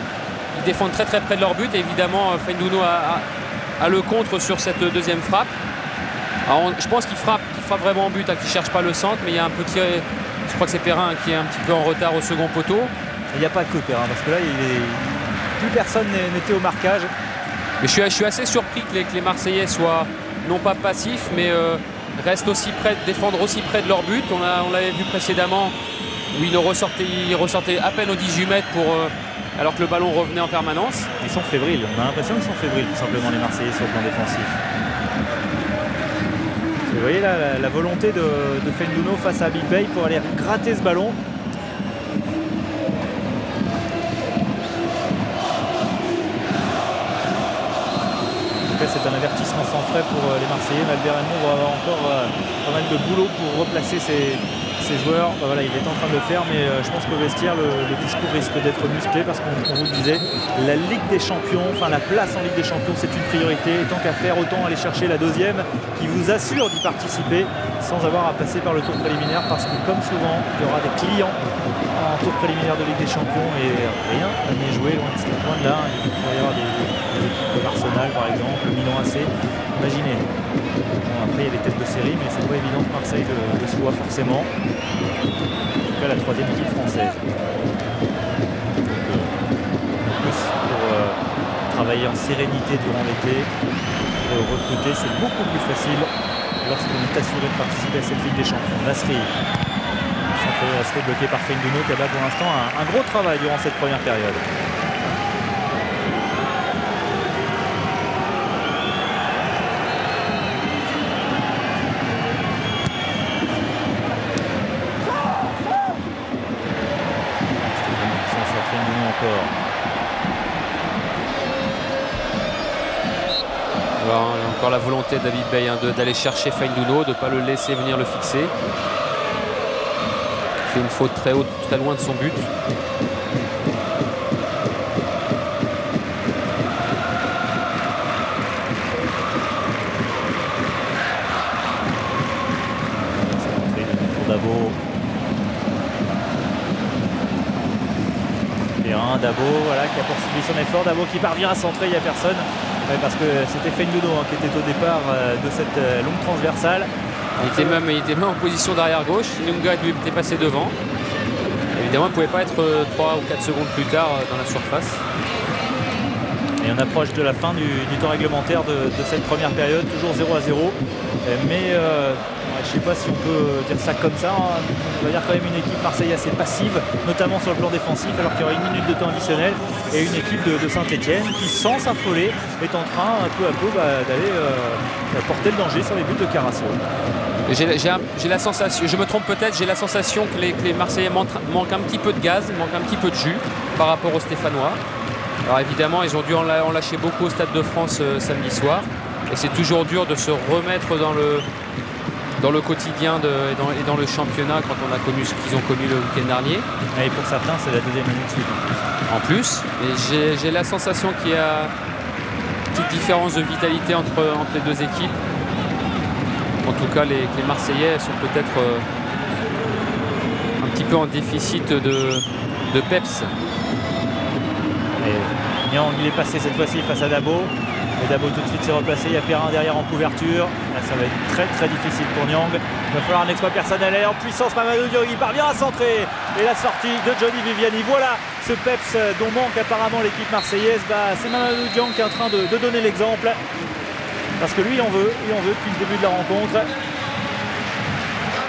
[SPEAKER 2] Ils défendent très très près de leur but. Et évidemment, Fenduno a le contre sur cette deuxième frappe. Alors, je pense qu'il frappe vraiment en but, hein, qu'il ne cherche pas le centre. Mais il y a un petit... Je crois que c'est Perrin qui est un petit peu en retard au second poteau.
[SPEAKER 1] Il n'y a pas que Perrin, parce que là, plus personne n'était au marquage.
[SPEAKER 2] Mais je suis assez surpris que les Marseillais soient non pas passifs, mais restent aussi près, défendre aussi près de leur but. On l'avait vu précédemment où ils ressortaient à peine aux 18 mètres alors que le ballon revenait en permanence.
[SPEAKER 1] Ils sont fébriles, on a l'impression qu'ils sont fébriles tout simplement les Marseillais sur le plan défensif. Vous voyez là la volonté de Fenduno face à Big Bay pour aller gratter ce ballon. C'est un avertissement sans frais pour les Marseillais. Albert Raymond va avoir encore pas mal de boulot pour replacer ses joueurs. Voilà, il est en train de le faire, mais je pense qu'au vestiaire, le discours risque d'être musclé parce qu'on vous le disait, la Ligue des Champions, enfin la place en Ligue des Champions, c'est une priorité. Et tant qu'à faire, autant aller chercher la deuxième qui vous assure d'y participer sans avoir à passer par le tour préliminaire parce que comme souvent, il y aura des clients en tour préliminaire de Ligue des Champions et rien n'est joué loin de là. Il pourrait y avoir des équipes comme Arsenal par exemple, le Milan AC, imaginez. Bon, après il y a des têtes de série mais c'est pas évident que Marseille le soit forcément. En tout cas la troisième équipe française. En plus pour travailler en sérénité durant l'été, pour recruter c'est beaucoup plus facile lorsqu'on est assuré de participer à cette Ligue des Champions. Nasri. Nasri bloqué par Fenduno qui a là pour l'instant un gros travail durant cette première période.
[SPEAKER 2] Encore la volonté de David Bay hein, d'aller chercher Fenduno, de ne pas le laisser venir le fixer. Il fait une faute très haute, très loin de son but.
[SPEAKER 1] Dabo. Perrin, Dabo, voilà, qui a poursuivi son effort. Dabo qui parvient à centrer, il n'y a personne. Parce que c'était Fenduno hein, qui était au départ de cette longue transversale.
[SPEAKER 2] Il était même en position d'arrière gauche. Ilunga lui était passé devant. Évidemment, il ne pouvait pas être 3 ou 4 secondes plus tard dans la surface.
[SPEAKER 1] Et on approche de la fin du temps réglementaire de cette première période, toujours 0-0. Mais je ne sais pas si on peut dire ça comme ça, hein. On va dire quand même une équipe marseillaise assez passive, notamment sur le plan défensif, alors qu'il y aura une minute de temps additionnel, et une équipe de Saint-Etienne qui, sans s'affoler, est en train peu à peu d'aller porter le danger sur les buts de Carasso.
[SPEAKER 2] J'ai la sensation, je me trompe peut-être, j'ai la sensation que les Marseillais manquent un petit peu de gaz, manquent un petit peu de jus par rapport aux Stéphanois. Alors évidemment, ils ont dû en lâcher beaucoup au Stade de France samedi soir. Et c'est toujours dur de se remettre dans le quotidien et dans le championnat quand on a connu ce qu'ils ont connu le week-end dernier.
[SPEAKER 1] Et pour certains, c'est la deuxième minute suite.
[SPEAKER 2] En plus, et j'ai la sensation qu'il y a une petite différence de vitalité entre les deux équipes. En tout cas, les Marseillais sont peut-être un petit peu en déficit de peps.
[SPEAKER 1] Et Niang, il est passé cette fois-ci face à Dabo. Et Dabo tout de suite s'est replacé. Il y a Perrin derrière en couverture. Là, ça va être très très difficile pour Niang. Il va falloir un exploit personnel. Et en puissance, Mamadou Diong, il parvient à centrer. Et la sortie de Johnny Viviani. Voilà ce peps dont manque apparemment l'équipe marseillaise. C'est Mamadou Diong qui est en train de donner l'exemple. Parce que lui, il en veut depuis le début de la rencontre.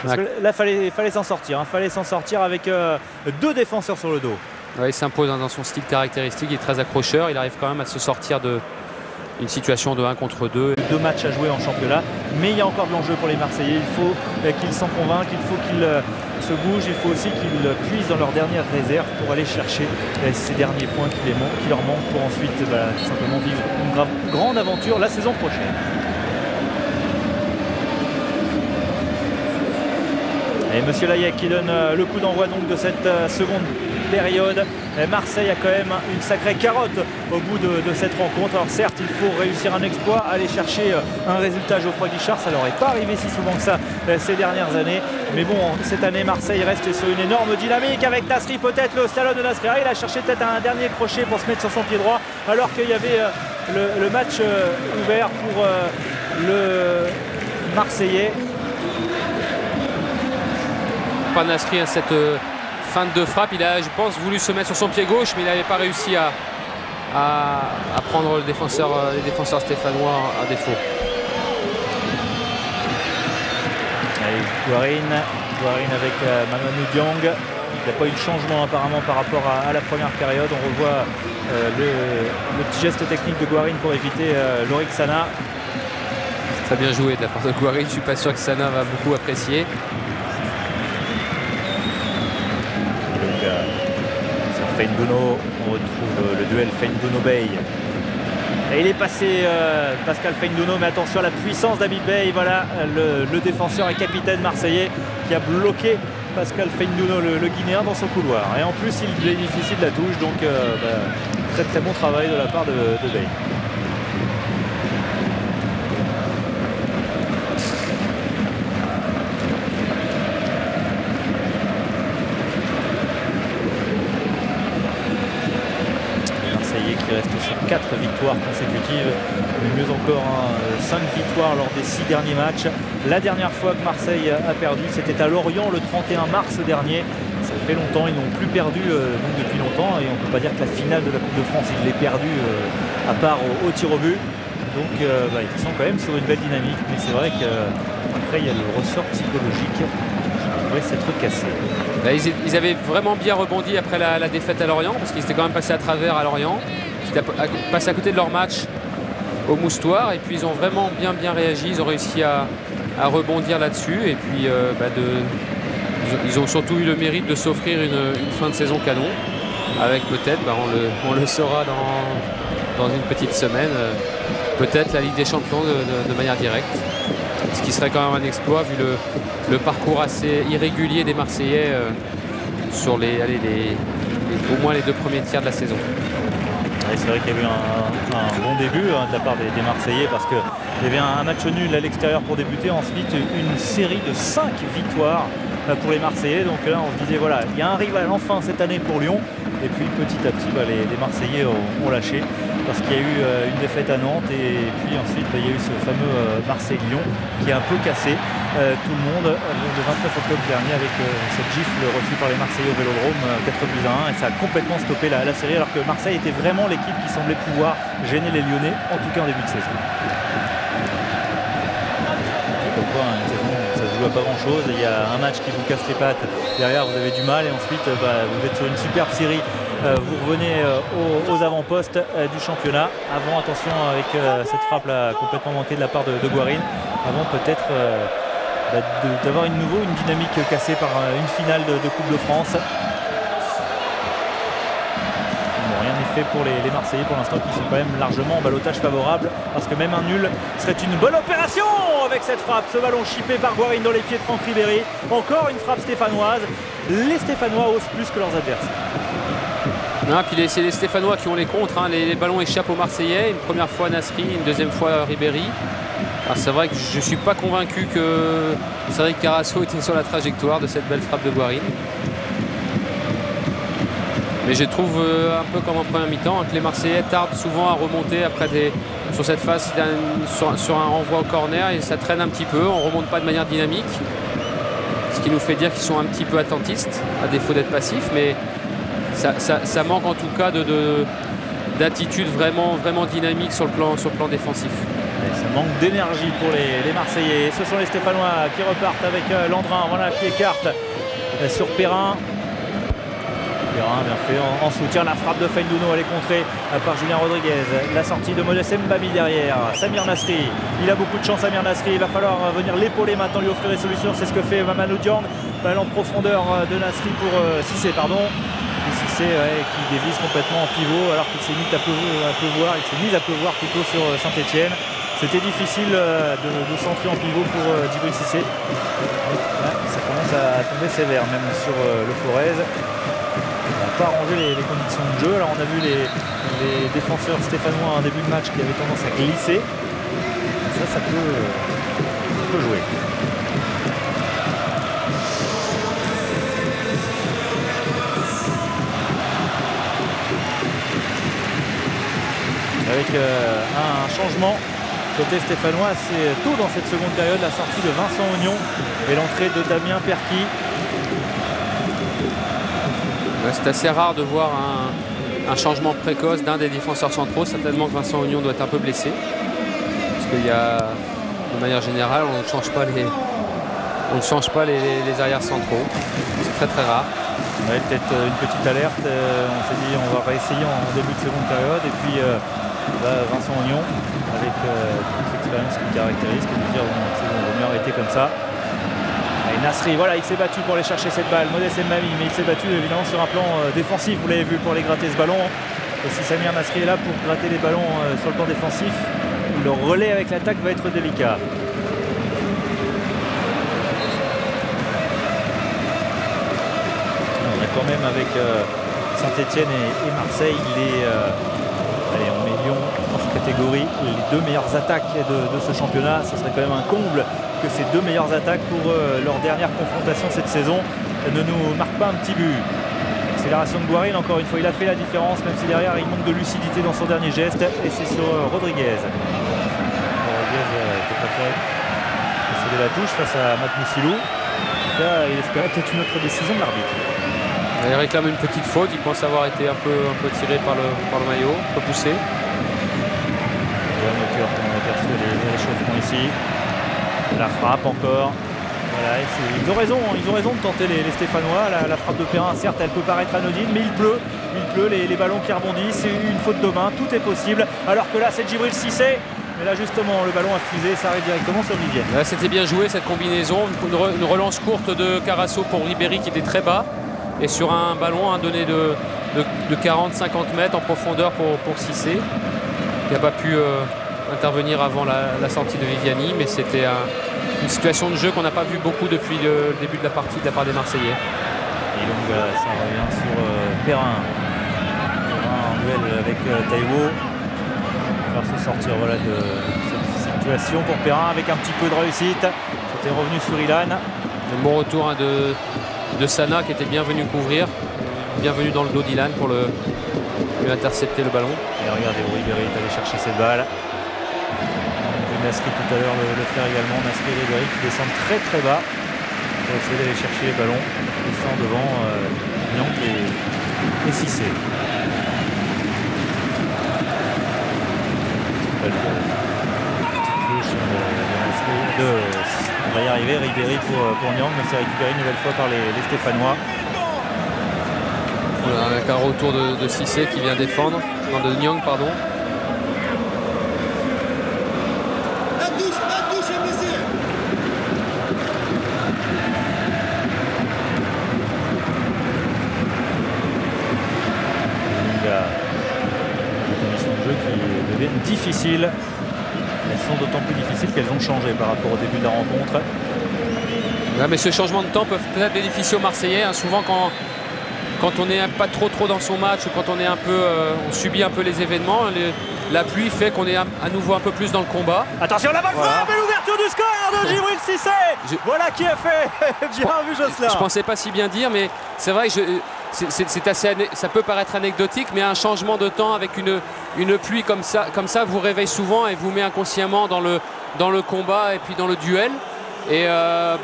[SPEAKER 1] Parce que là, fallait s'en sortir. Fallait s'en sortir avec deux défenseurs sur le dos.
[SPEAKER 2] Ouais, il s'impose dans son style caractéristique. Il est très accrocheur. Il arrive quand même à se sortir d'une situation de 1 contre 2.
[SPEAKER 1] 2 matchs à jouer en championnat. Mais il y a encore de l'enjeu pour les Marseillais. Il faut qu'ils s'en convainquent. Il faut qu'ils se bougent. Il faut aussi qu'ils puisent dans leur dernière réserve pour aller chercher ces derniers points qui leur manquent pour ensuite tout simplement vivre une grande aventure la saison prochaine. Et Monsieur Layek qui donne le coup d'envoi donc de cette seconde période. Marseille a quand même une sacrée carotte au bout de cette rencontre. Alors certes, il faut réussir un exploit, aller chercher un résultat. Geoffroy Guichard, ça leur est pas arrivé si souvent que ça ces dernières années. Mais bon, cette année, Marseille reste sur une énorme dynamique avec Nasri, peut-être le slalom de Nasri. Il a cherché peut-être un dernier crochet pour se mettre sur son pied droit, alors qu'il y avait le match ouvert pour le Marseillais.
[SPEAKER 2] Pas Nasri à cette feinte de frappe. Il a, je pense, voulu se mettre sur son pied gauche, mais il n'avait pas réussi à prendre les défenseurs stéphanois à défaut.
[SPEAKER 1] Allez, Guarin avec Mamadou Diong. Il n'y a pas eu de changement apparemment par rapport à la première période. On revoit le petit geste technique de Guarin pour éviter Lorik Sana.
[SPEAKER 2] C'est très bien joué de la part de Guarin. Je ne suis pas sûr que Sana va beaucoup apprécier.
[SPEAKER 1] Fein-Bouno, on retrouve le duel Fein-Bouno-Bey. Et il est passé Pascal Fein-Bouno, mais attention à la puissance d'Habib Bey. Voilà le défenseur et capitaine marseillais qui a bloqué Pascal Fein-Bouno, le Guinéen, dans son couloir. Et en plus, il bénéficie de la touche, donc très très bon travail de la part de Bey. Qui reste sur 4 victoires consécutives, mais mieux encore 5 victoires lors des 6 derniers matchs. La dernière fois que Marseille a perdu, c'était à Lorient le 31 mars dernier. Ça fait longtemps, ils n'ont plus perdu donc depuis longtemps, et on ne peut pas dire que la finale de la Coupe de France, ils l'ont perdue à part au tir au but. Donc ils sont quand même sur une belle dynamique, mais c'est vrai qu'après il y a le ressort psychologique qui pourrait s'être cassé.
[SPEAKER 2] Ils avaient vraiment bien rebondi après la défaite à Lorient, parce qu'ils étaient quand même passés à travers à Lorient. Ils étaient passés à côté de leur match au Moustoir, et puis ils ont vraiment bien réagi. Ils ont réussi à rebondir là-dessus, et puis ils ont surtout eu le mérite de s'offrir une fin de saison canon, avec peut-être, on le saura dans une petite semaine, peut-être la Ligue des Champions de manière directe. Ce qui serait quand même un exploit vu le parcours assez irrégulier des Marseillais sur au moins les 2 premiers tiers de la saison.
[SPEAKER 1] C'est vrai qu'il y a eu un bon début de la part des Marseillais, parce qu'il y avait un match nul à l'extérieur pour débuter, ensuite une série de 5 victoires pour les Marseillais. Donc là on se disait voilà, il y a un rival enfin cette année pour Lyon, et puis petit à petit les Marseillais ont lâché, parce qu'il y a eu une défaite à Nantes, et puis ensuite il y a eu ce fameux Marseille-Lyon qui a un peu cassé tout le monde le 29 octobre dernier, avec cette gifle reçue par les Marseillais au Vélodrome, 4-1, et ça a complètement stoppé la série, alors que Marseille était vraiment l'équipe qui semblait pouvoir gêner les Lyonnais, en tout cas en début de saison. C'est comme quoi une saison, ça se joue à pas grand chose. Il y a un match qui vous casse les pattes, derrière vous avez du mal et ensuite vous êtes sur une superbe série. Vous revenez aux avant-postes du championnat. Avant, attention avec cette frappe là complètement manquée de la part de Guarin. Avant peut-être d'avoir une dynamique cassée par une finale de Coupe de France. Bon, rien n'est fait pour les Marseillais pour l'instant qui sont quand même largement en ballottage favorable parce que même un nul serait une bonne opération avec cette frappe. Ce ballon chippé par Guarin dans les pieds de Franck Ribéry. Encore une frappe stéphanoise. Les Stéphanois osent plus que leurs adversaires.
[SPEAKER 2] Non, puis c'est les Stéphanois qui ont les contres. Hein. Les ballons échappent aux Marseillais. Une première fois Nasri, une deuxième fois Ribéry. C'est vrai que je ne suis pas convaincu que Cédric Carasso était sur la trajectoire de cette belle frappe de Guarin. Mais je trouve un peu comme en première mi-temps que les Marseillais tardent souvent à remonter après sur cette phase sur un renvoi au corner et ça traîne un petit peu. On ne remonte pas de manière dynamique. Ce qui nous fait dire qu'ils sont un petit peu attentistes à défaut d'être passifs. Mais ça manque en tout cas d'attitude vraiment dynamique sur le plan défensif.
[SPEAKER 1] Et ça manque d'énergie pour les Marseillais. Ce sont les Stéphanois qui repartent avec Landrin, voilà, qui écarte sur Perrin. Perrin bien fait en soutien. La frappe de Feindouno, elle est contrée par Julien Rodriguez. La sortie de Modeste Mbami derrière. Samir Nasri, il a beaucoup de chance. Samir Nasri, il va falloir venir l'épauler maintenant, lui offrir des solutions. C'est ce que fait Mamadou Diong. Balle en profondeur de Nasri pour Cissé, pardon. Cissé qui dévise complètement en pivot alors qu'il s'est mis à pleuvoir, il s'est mis à pleuvoir plutôt sur Saint-Etienne. C'était difficile de centrer en pivot pour Djibril Cissé. Ça commence à tomber sévère même sur le Forez. On n'a pas arrangé les conditions de jeu. Alors on a vu les défenseurs stéphanois en début de match qui avaient tendance à glisser. Ça peut jouer. Avec un changement côté stéphanois assez tôt dans cette seconde période, la sortie de Vincent Ognon et l'entrée de Damien Perky.
[SPEAKER 2] C'est assez rare de voir un changement précoce d'un des défenseurs centraux. Certainement que Vincent Ognon doit être un peu blessé. Parce qu'il y a, de manière générale, on ne change pas les arrières centraux. C'est très rare.
[SPEAKER 1] Ouais, peut-être une petite alerte. On s'est dit on va réessayer en début de seconde période. Et puis Vincent Ognon, avec toute l'expérience qui le caractérise, qui veut dire bon, on va mieux arrêter comme ça. Et Nasri, voilà, il s'est battu pour aller chercher cette balle. Modeste Mbami, mais il s'est battu évidemment sur un plan défensif, vous l'avez vu, pour aller gratter ce ballon. Et si Samir Nasri est là pour gratter les ballons sur le plan défensif, le relais avec l'attaque va être délicat. On a quand même avec Saint-Etienne et Marseille allez, on met Lyon hors catégorie, les deux meilleures attaques de ce championnat. Ce serait quand même un comble que ces deux meilleures attaques pour leur dernière confrontation cette saison ne nous marquent pas un petit but. Accélération de Guarin, encore une fois, il a fait la différence, même si derrière il manque de lucidité dans son dernier geste. Et c'est sur Rodriguez. Rodriguez qui a préféré céder la touche face à Matt Moussilou. En tout cas, il espérait peut-être une autre décision de l'arbitre.
[SPEAKER 2] Il réclame une petite faute, il pense avoir été un peu tiré par le maillot, un peu poussé.
[SPEAKER 1] On a aperçu les réchauffements ici. La frappe encore. Voilà, ils ont raison de tenter les Stéphanois. La frappe de Perrin, certes, elle peut paraître anodine, mais il pleut, les ballons qui rebondissent, c'est une faute de main, tout est possible. Alors que là, c'est Djibril Cissé. Mais là, justement, le ballon a fusé, ça arrive directement sur Vivienne.
[SPEAKER 2] C'était bien joué cette combinaison. Une relance courte de Carasso pour Ribéry qui était très bas. Et sur un ballon donné de 40-50 mètres en profondeur pour Cissé, qui n'a pas pu intervenir avant la sortie de Viviani, mais c'était une situation de jeu qu'on n'a pas vu beaucoup depuis le début de la partie de la part des Marseillais.
[SPEAKER 1] Et donc voilà, ça revient sur Perrin. Perrin en duel avec Taïwo. Faire se sortir voilà, de cette situation pour Perrin avec un petit peu de réussite. C'était revenu sur Ilan.
[SPEAKER 2] Un bon retour de Sana qui était bien venu couvrir, bienvenu dans le dos d'Ilan pour lui intercepter le ballon.
[SPEAKER 1] Et regardez, Ribéry est allé chercher cette balle. Nasri tout à l'heure le faire également. Nasri et Ribéry qui descendent très bas pour essayer d'aller chercher les ballons. Ils sont devant Niank et Cissé. Petite touche de On va y arriver, Ribéry pour Nyang, mais c'est récupéré une nouvelle fois par les Stéphanois.
[SPEAKER 2] Voilà, avec un retour de Cissé qui vient défendre, non, de Nyang, pardon.
[SPEAKER 1] Qui deviennent difficiles. Elles sont d'autant plus difficiles qu'elles ont changé par rapport au début de la rencontre.
[SPEAKER 2] Ouais, mais ce changement de temps peut peut-être bénéficier aux Marseillais. Hein. Souvent quand on n'est pas trop dans son match ou quand on est un peu, on subit un peu les événements, la pluie fait qu'on est à nouveau un peu plus dans le combat.
[SPEAKER 1] Attention la balle frappe et l'ouverture du score de Djibril Cissé. Voilà qui a fait. Bien vu Josselin.
[SPEAKER 2] Je pensais pas si bien dire, mais c'est vrai que c'est assez, ça peut paraître anecdotique, mais un changement de temps avec une pluie comme ça vous réveille souvent et vous met inconsciemment dans le combat et puis dans le duel. Et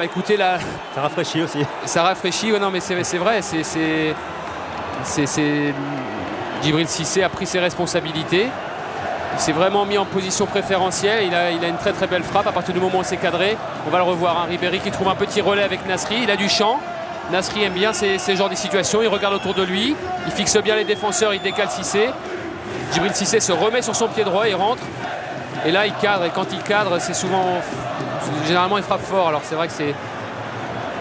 [SPEAKER 2] écoutez, là,
[SPEAKER 1] ça rafraîchit aussi.
[SPEAKER 2] Ça rafraîchit, ouais, non mais c'est vrai, Djibril Cissé a pris ses responsabilités. Il s'est vraiment mis en position préférentielle. Il a une très belle frappe. À partir du moment où c'est cadré, on va le revoir. Hein. Ribéry qui trouve un petit relais avec Nasri. Il a du champ. Nasri aime bien ces genres de situations. Il regarde autour de lui. Il fixe bien les défenseurs. Il décale Cissé. Djibril Cissé se remet sur son pied droit. Il rentre. Et là, il cadre. Et quand il cadre, c'est souvent... Généralement, il frappe fort. Alors, c'est vrai que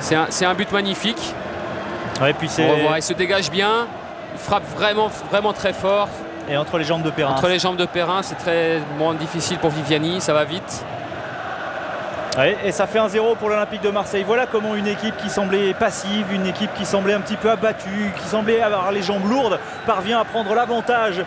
[SPEAKER 2] c'est un but magnifique.
[SPEAKER 1] Ouais, puis
[SPEAKER 2] on revoit. Il se dégage bien. Il frappe vraiment très fort.
[SPEAKER 1] Et entre les jambes de Perrin.
[SPEAKER 2] Entre les jambes de Perrin, c'est très difficile pour Viviani, ça va vite.
[SPEAKER 1] Ouais, et ça fait 1-0 pour l'Olympique de Marseille. Voilà comment une équipe qui semblait passive, une équipe qui semblait un petit peu abattue, qui semblait avoir les jambes lourdes, parvient à prendre l'avantage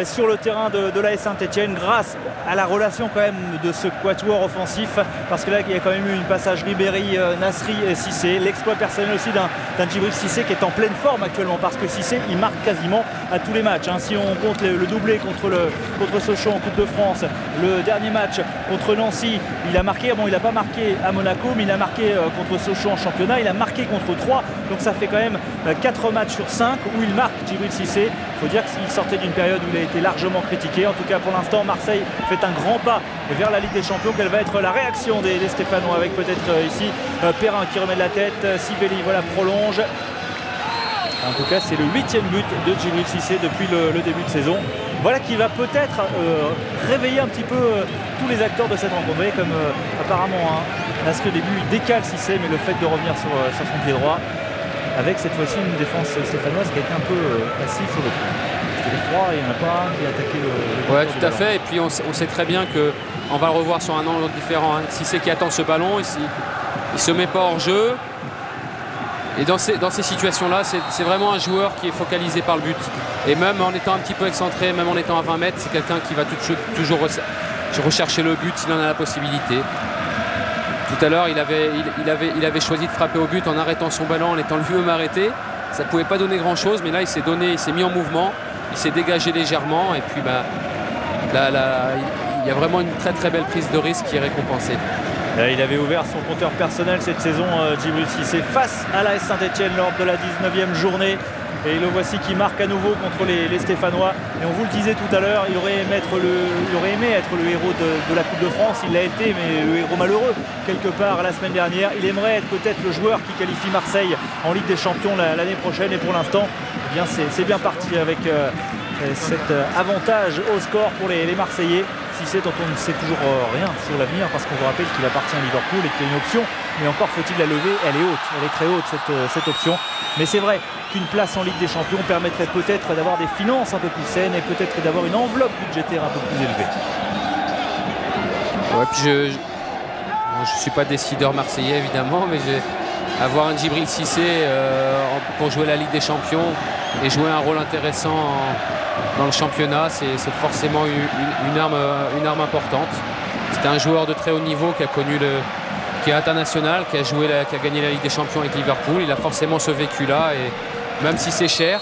[SPEAKER 1] sur le terrain de l'AS Saint-Etienne grâce à la relation quand même de ce quatuor offensif, parce que là il y a quand même eu une passage Ribéry, Nasri et Cissé, l'exploit personnel aussi d'un Djibril Cissé qui est en pleine forme actuellement, parce que Cissé il marque quasiment à tous les matchs, hein. Si on compte le doublé contre Sochaux en Coupe de France, le dernier match contre Nancy, il a marqué, bon il n'a pas marqué à Monaco, mais il a marqué contre Sochaux en championnat, il a marqué contre 3, donc ça fait quand même 4 matchs sur 5 où il marque Djibril Cissé. Il faut dire qu'il sortait d'une période où il a été largement critiqué. En tout cas pour l'instant Marseille fait un grand pas vers la Ligue des Champions. Quelle va être la réaction des Stéphanois, avec peut-être ici Perrin qui remet de la tête, Sibeli voilà prolonge. En tout cas c'est le 8e but de Djibril Cissé depuis le début de saison. Voilà qui va peut-être réveiller un petit peu tous les acteurs de cette rencontre. Vous voyez comme apparemment parce que au début il décale Cissé, mais le fait de revenir sur son pied droit, avec cette fois-ci une défense stéphanoise qui a été un peu passive sur le coup. Parce que les trois, il n'y en a pas un qui a attaqué le
[SPEAKER 2] ouais, tout à fait. Et puis on sait très bien qu'on va le revoir sur un angle différent. Hein. Cissé qui attend ce ballon, il se met pas hors jeu. Et dans ces situations-là, c'est vraiment un joueur qui est focalisé par le but. Et même en étant un petit peu excentré, même en étant à 20 mètres, c'est quelqu'un qui va toujours rechercher le but s'il en a la possibilité. Tout à l'heure, il avait choisi de frapper au but en arrêtant son ballon, en étant lui-même arrêté. Ça ne pouvait pas donner grand-chose, mais là, il s'est mis en mouvement, il s'est dégagé légèrement. Et puis, là, il y a vraiment une très belle prise de risque qui est récompensée.
[SPEAKER 1] Il avait ouvert son compteur personnel cette saison, Djibril Cissé, face à l'AS Saint-Etienne lors de la 19e journée. Et le voici qui marque à nouveau contre les Stéphanois. Et on vous le disait tout à l'heure, il aurait aimé être le héros de la Coupe de France. Il l'a été, mais le héros malheureux quelque part la semaine dernière. Il aimerait être peut-être le joueur qui qualifie Marseille en Ligue des Champions l'année prochaine. Et pour l'instant, eh bien c'est bien parti avec cet avantage au score pour les Marseillais. Cissé dont on ne sait toujours rien sur l'avenir, parce qu'on vous rappelle qu'il appartient à Liverpool et qu'il y a une option, mais encore faut-il la lever. Elle est haute, elle est très haute cette option, mais c'est vrai qu'une place en Ligue des Champions permettrait peut-être d'avoir des finances un peu plus saines et peut-être d'avoir une enveloppe budgétaire un peu plus élevée.
[SPEAKER 2] Ouais, puis je suis pas décideur marseillais évidemment, mais avoir un Djibril Cissé pour jouer la Ligue des Champions et jouer un rôle intéressant dans le championnat, c'est forcément une arme importante. C'est un joueur de très haut niveau qui est international, qui a gagné la Ligue des Champions avec Liverpool. Il a forcément ce vécu-là, et même si c'est cher,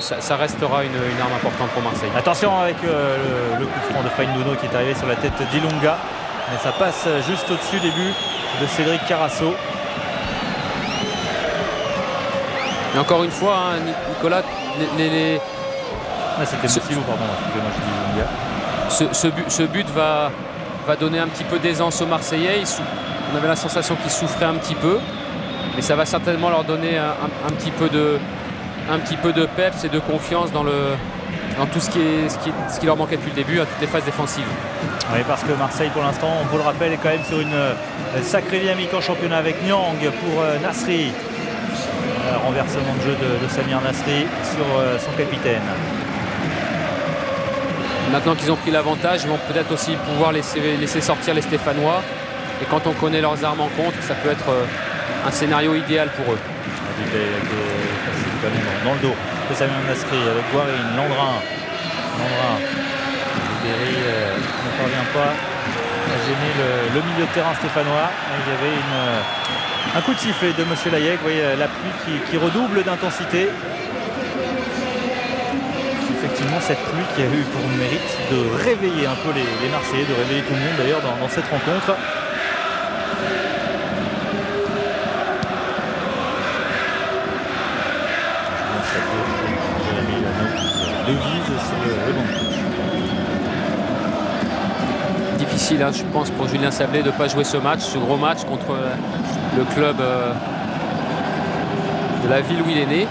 [SPEAKER 2] ça restera une arme importante pour Marseille.
[SPEAKER 1] Attention avec le coup franc de Faïndono qui est arrivé sur la tête d'Ilunga, mais ça passe juste au-dessus des buts de Cédric Carasso.
[SPEAKER 2] Et encore une fois, hein, Nicolas,
[SPEAKER 1] c'était Moussillou, pardon, excusez-moi, je dis Ilunga.
[SPEAKER 2] Ce but va donner un petit peu d'aisance aux Marseillais. on avait la sensation qu'ils souffraient un petit peu. Mais ça va certainement leur donner un petit peu de peps et de confiance dans tout ce qui leur manquait depuis le début, à toutes les phases défensives.
[SPEAKER 1] Oui, parce que Marseille, pour l'instant, on vous le rappelle, est quand même sur une sacrée dynamique en championnat avec Niang pour Nasri. Renversement de jeu de Samir Nasri sur son capitaine.
[SPEAKER 2] Maintenant qu'ils ont pris l'avantage, ils vont peut-être aussi pouvoir laisser sortir les Stéphanois. Et quand on connaît leurs armes en contre, ça peut être un scénario idéal pour eux.
[SPEAKER 1] Dans le dos de Samir Nasri avec Guarine, Landrin. Ribéry ne parvient pas à gêner le milieu de terrain stéphanois. Il y avait un coup de sifflet de M. Layek. Vous voyez la pluie qui redouble d'intensité. Effectivement, cette pluie qui a eu pour mérite de réveiller un peu les Marseillais, de réveiller tout le monde d'ailleurs dans cette rencontre.
[SPEAKER 2] Difficile, hein, je pense, pour Julien Sablé de ne pas jouer ce match, ce gros match contre le club de la ville où il est né.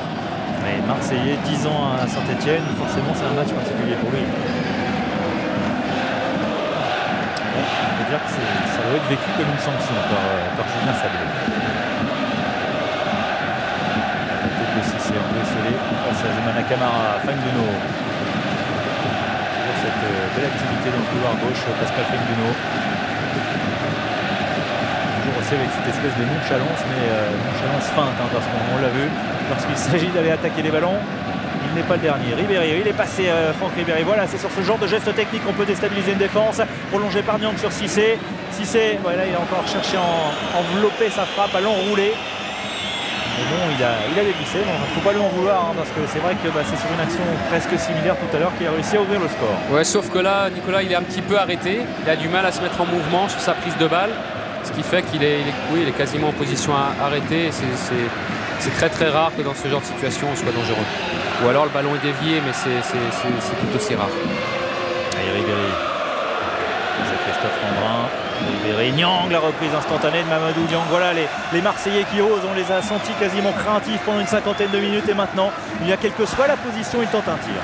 [SPEAKER 1] Mais Marseillais, 10 ans à Saint-Etienne, forcément c'est un match particulier pour lui. On peut dire que ça doit être vécu comme une sanction par Julien Sablé. La tête de Cissé un peu esselée face à Zoumana Camara, Fangduno. Toujours cette belle activité dans le couloir gauche, Pascal Fangduno. Toujours aussi avec cette espèce de nonchalance, mais nonchalance feinte, hein, parce qu'on l'a vu. Lorsqu'il s'agit d'aller attaquer les ballons, il n'est pas le dernier. Ribéry, il est passé, Franck Ribéry. Voilà, c'est sur ce genre de geste technique qu'on peut déstabiliser une défense. Prolongé par Niang sur Cissé. Cissé, voilà, il a encore cherché à envelopper sa frappe, à l'enrouler. Mais bon, il avait glissé. Il ne faut pas lui en vouloir, hein, parce que c'est vrai que c'est sur une action presque similaire tout à l'heure qu'il a réussi à ouvrir le score.
[SPEAKER 2] Ouais, sauf que là, Nicolas, il est un petit peu arrêté. Il a du mal à se mettre en mouvement sur sa prise de balle. Ce qui fait qu'il est quasiment en position arrêtée. C'est très très rare que dans ce genre de situation on soit dangereux. Ou alors le ballon est dévié, mais c'est tout aussi rare.
[SPEAKER 1] Allez, Ribéry. C'est Christophe Landrin. Ribéry, Niang, la reprise instantanée de Mamadou Niang. Voilà les Marseillais qui osent. On les a sentis quasiment craintifs pendant une cinquantaine de minutes. Et maintenant, il y a quelle que soit la position, ils tentent un tir.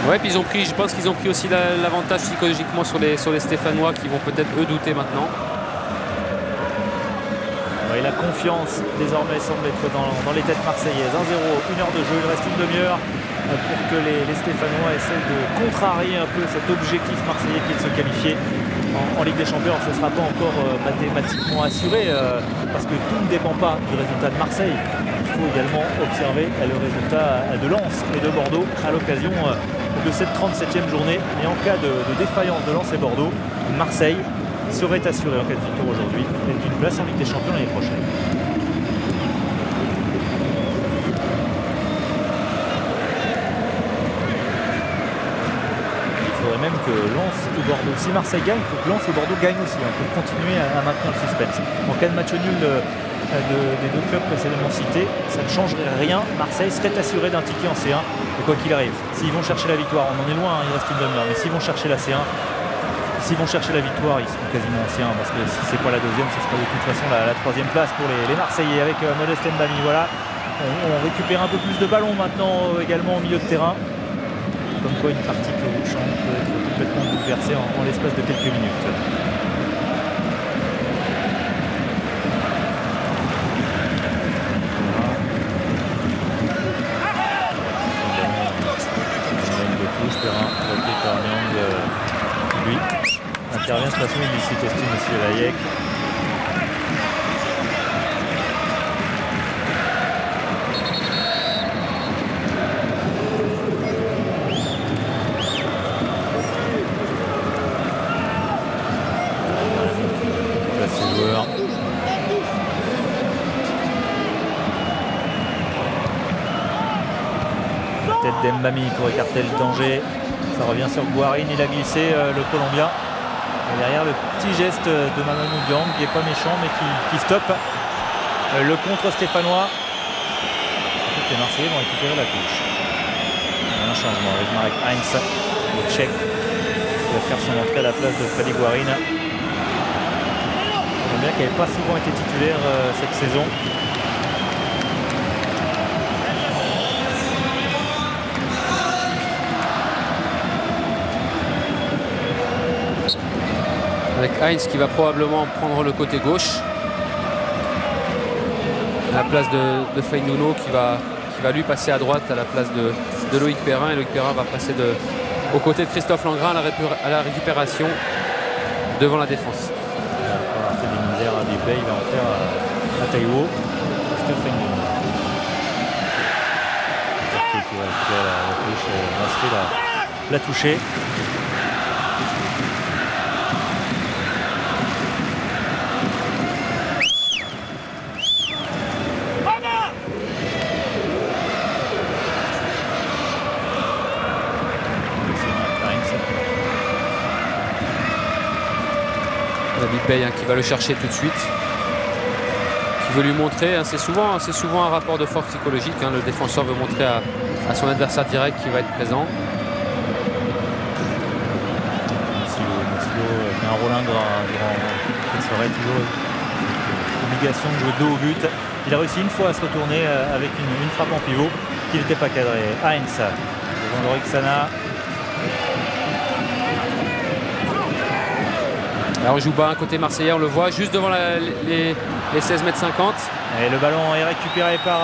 [SPEAKER 2] Ouais, puis je pense qu'ils ont pris aussi l'avantage psychologiquement sur les Stéphanois qui vont peut-être eux douter maintenant.
[SPEAKER 1] Et la confiance désormais semble être dans les têtes marseillaises. 1-0, 1 heure de jeu, il reste une demi-heure pour que les Stéphanois essaient de contrarier un peu cet objectif marseillais qui est de se qualifier en Ligue des Champions. Ce ne sera pas encore mathématiquement assuré parce que tout ne dépend pas du résultat de Marseille. Il faut également observer le résultat de Lens et de Bordeaux à l'occasion de cette 37e journée. Et en cas de défaillance de Lens et Bordeaux, Marseille serait assuré en cas de victoire aujourd'hui et d'une place en Ligue des Champions l'année prochaine. Il faudrait même que Lens ou Bordeaux, si Marseille gagne, il faut que Lens ou Bordeaux gagnent aussi, hein, pour continuer à maintenir le suspense. En cas de match nul des deux clubs précédemment cités, ça ne changerait rien. Marseille serait assuré d'un ticket en C1, et quoi qu'il arrive. S'ils vont chercher la victoire, on en est loin, hein, il reste une demi-heure, mais s'ils vont chercher la C1, s'ils vont chercher la victoire, ils seront quasiment anciens, parce que si c'est pas la deuxième, ce sera de toute façon la troisième place pour les Marseillais avec Modeste Mbami. Voilà, on récupère un peu plus de ballons maintenant également au milieu de terrain. Comme quoi une partie peut être complètement bouleversée en l'espace de quelques minutes. Lui intervient de toute façon illicite, estime M. Layek. Là, ces joueurs. Tête d'Mbami pour écarter le danger. Ça revient sur Guarine, il a glissé le Colombien. Et derrière le petit geste de Mamadou Niang qui n'est pas méchant mais qui stoppe le contre stéphanois. Les Marseillais vont récupérer la touche. Il y a un changement avec Marek Heinz, le Tchèque, qui va faire son entrée à la place de Freddy Guarine. Le Bien qui n'avait pas souvent été titulaire cette saison.
[SPEAKER 2] Avec Heinz qui va probablement prendre le côté gauche à la place de Feinuno qui va lui passer à droite à la place de Loïc Perrin, et Loïc Perrin va passer aux côtés de Christophe Langrin à la récupération devant la défense.
[SPEAKER 1] Il va faire des misères à Duplay, il va en faire à Taiwo. Pascal Feinuno qui va récupérer la touche, Nasri l'a touché.
[SPEAKER 2] Bipey qui va le chercher tout de suite, qui veut lui montrer, c'est souvent un rapport de force psychologique, le défenseur veut montrer à son adversaire direct qui va être présent.
[SPEAKER 1] Silo met un rôle ingrat durant cette soirée, toujours obligation de jouer dos au but. Il a réussi une fois à se retourner avec une frappe en pivot qui n'était pas cadrée. Heinz devant Lorixana.
[SPEAKER 2] Alors on joue bas, côté marseillais, on le voit juste devant les 16,50 m.
[SPEAKER 1] Et le ballon est récupéré par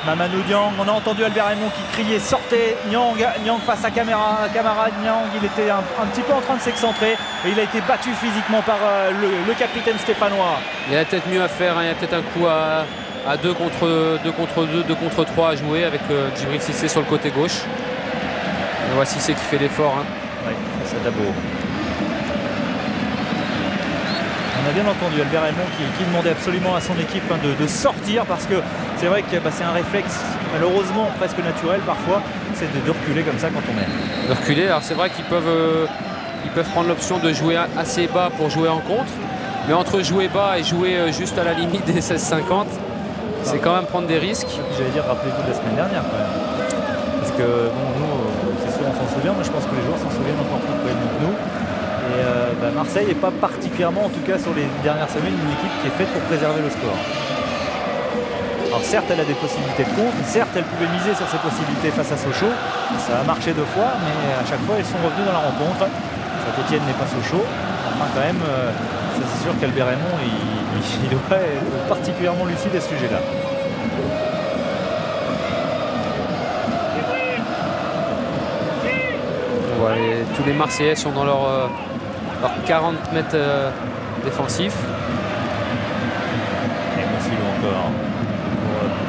[SPEAKER 1] Mamadou Niang. On a entendu Albert Raymond qui criait sortez Niang face à Camara. Niang, il était un petit peu en train de s'excentrer et il a été battu physiquement par le capitaine stéphanois.
[SPEAKER 2] Il y a peut-être mieux à faire, il y a peut-être un coup à 2 contre 3 à jouer avec Djibril Cissé sur le côté gauche. On voit Cissé qui fait l'effort.
[SPEAKER 1] Oui, face à Dabo. On a bien entendu Albert Raymond qui demandait absolument à son équipe de sortir parce que c'est vrai que c'est un réflexe malheureusement presque naturel parfois, c'est de reculer comme ça quand on mène.
[SPEAKER 2] De reculer, alors c'est vrai qu'ils peuvent prendre l'option de jouer assez bas pour jouer en contre, mais entre jouer bas et jouer juste à la limite des 16,50, c'est quand même prendre des risques.
[SPEAKER 1] J'allais dire, rappelez-vous de la semaine dernière quand même. Parce que bon, nous, c'est sûr on s'en souvient, mais je pense que les joueurs s'en souviennent encore plus près que nous. Et Marseille n'est pas particulièrement, en tout cas sur les dernières semaines, une équipe qui est faite pour préserver le score. Alors certes, elle a des possibilités de contre, certes, elle pouvait miser sur ses possibilités face à Sochaux. Ça a marché 2 fois, mais à chaque fois, ils sont revenus dans la rencontre. Saint-Etienne n'est pas Sochaux. Enfin, quand même, c'est sûr qu'Albert Raymond, il doit être particulièrement lucide à ce sujet-là.
[SPEAKER 2] Ouais, tous les Marseillais sont dans leur 40 mètres défensifs.
[SPEAKER 1] Et Monsillo encore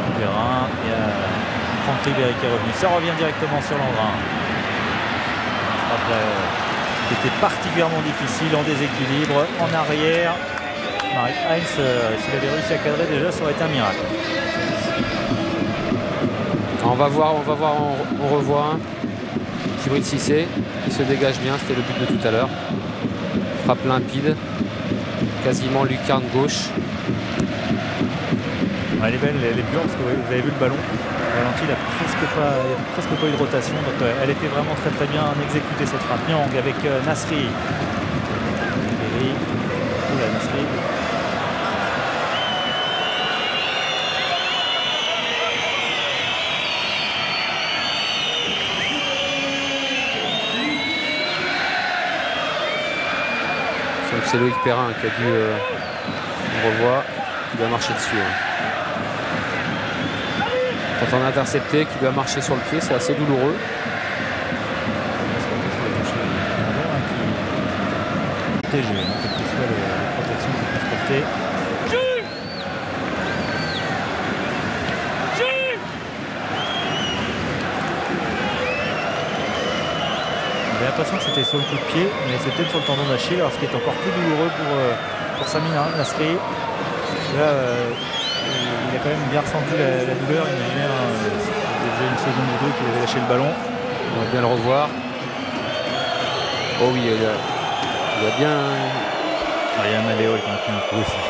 [SPEAKER 1] pour Perrin. Il y a Franck Ribéry qui est revenu. Ça revient directement sur Langrin. Une frappe qui était particulièrement difficile, en déséquilibre, en arrière. Heinz, s'il avait réussi à cadrer déjà, ça aurait été un miracle.
[SPEAKER 2] On va voir, on revoit Djibril Cissé qui se dégage bien, c'était le but de tout à l'heure. Frappe limpide, quasiment lucarne gauche.
[SPEAKER 1] Ouais, elle est belle, elle est pure parce que vous avez vu le ballon. Ralenti, il n'y a presque pas eu de rotation, donc elle était vraiment très bien exécutée cette frappe. Niang avec Nasri. Oula, Nasri.
[SPEAKER 2] C'est Loïc Perrin qui a dû, on revoit, qui doit marcher dessus. Quand on a intercepté, qui doit marcher sur le pied, c'est assez douloureux.
[SPEAKER 1] Protégé, quelle que soit la protection qu'on peut porter. J'ai l'impression que c'était sur le coup de pied, mais c'était sur le tendon d'Achille, alors ce qui est encore plus douloureux pour Samina Nasri. Là, il a quand même bien ressenti la douleur. Imaginez, il y avait une seconde ou deux qu'il avait lâché le ballon.
[SPEAKER 2] On va bien le revoir. Oh oui, il a bien...
[SPEAKER 1] Il y a un malléole qui a pris un coup aussi.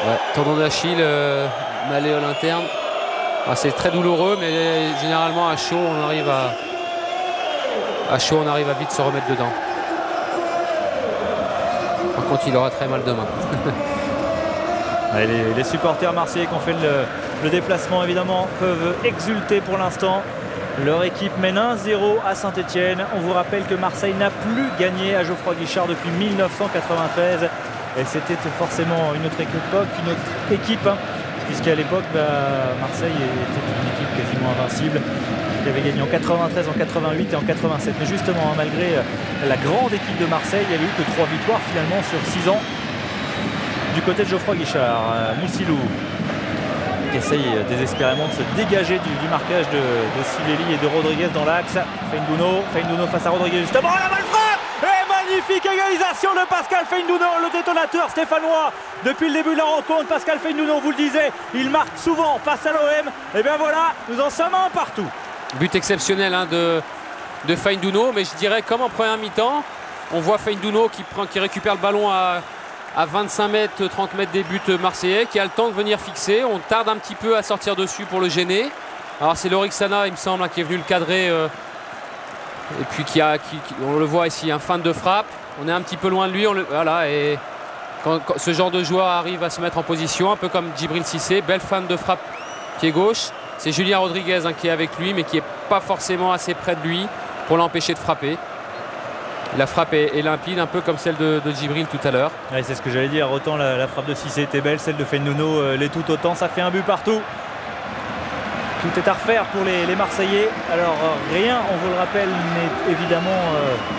[SPEAKER 2] Ouais, tendon d'Achille, malléole interne. C'est très douloureux, mais généralement à chaud, on arrive à vite se remettre dedans. Par contre, il aura très mal demain.
[SPEAKER 1] Allez, les supporters marseillais qui ont fait le déplacement évidemment peuvent exulter pour l'instant. Leur équipe mène 1-0 à Saint-Etienne. On vous rappelle que Marseille n'a plus gagné à Geoffroy Guichard depuis 1993. Et c'était forcément une autre équipe, hein, puisqu'à l'époque, Marseille était une équipe quasiment invincible, qui avait gagné en 93, en 88 et en 87. Mais justement, hein, malgré la grande équipe de Marseille, il n'y avait eu que 3 victoires finalement sur 6 ans. Du côté de Geoffroy Guichard, Moussilou qui essaye désespérément de se dégager du marquage de Sivelli et de Rodriguez dans l'axe. Feindouno face à Rodriguez justement, la balle frappe et magnifique égalisation de Pascal Feindouno, le détonateur stéphanois depuis le début de la rencontre. Pascal Feindouno, vous le disiez, il marque souvent face à l'OM. Et bien voilà, nous en sommes un partout.
[SPEAKER 2] But exceptionnel hein, de Feindouno, mais je dirais comme en première mi-temps, on voit Feindouno qui récupère le ballon à 25 mètres, 30 mètres des buts marseillais, qui a le temps de venir fixer. On tarde un petit peu à sortir dessus pour le gêner. Alors c'est Lorixana, il me semble, hein, qui est venu le cadrer. Et puis on le voit ici, un feinte de frappe. On est un petit peu loin de lui. Voilà, et quand ce genre de joueur arrive à se mettre en position, un peu comme Djibril Cissé, belle feinte de frappe pied gauche. C'est Julien Rodriguez hein, qui est avec lui, mais qui n'est pas forcément assez près de lui pour l'empêcher de frapper. La frappe est limpide, un peu comme celle de Djibril tout à l'heure.
[SPEAKER 1] Ouais, c'est ce que j'allais dire. Autant la frappe de Cissé était belle, celle de Feindouno l'est tout autant. Ça fait un but partout. Tout est à refaire pour les Marseillais. Alors rien, on vous le rappelle, n'est évidemment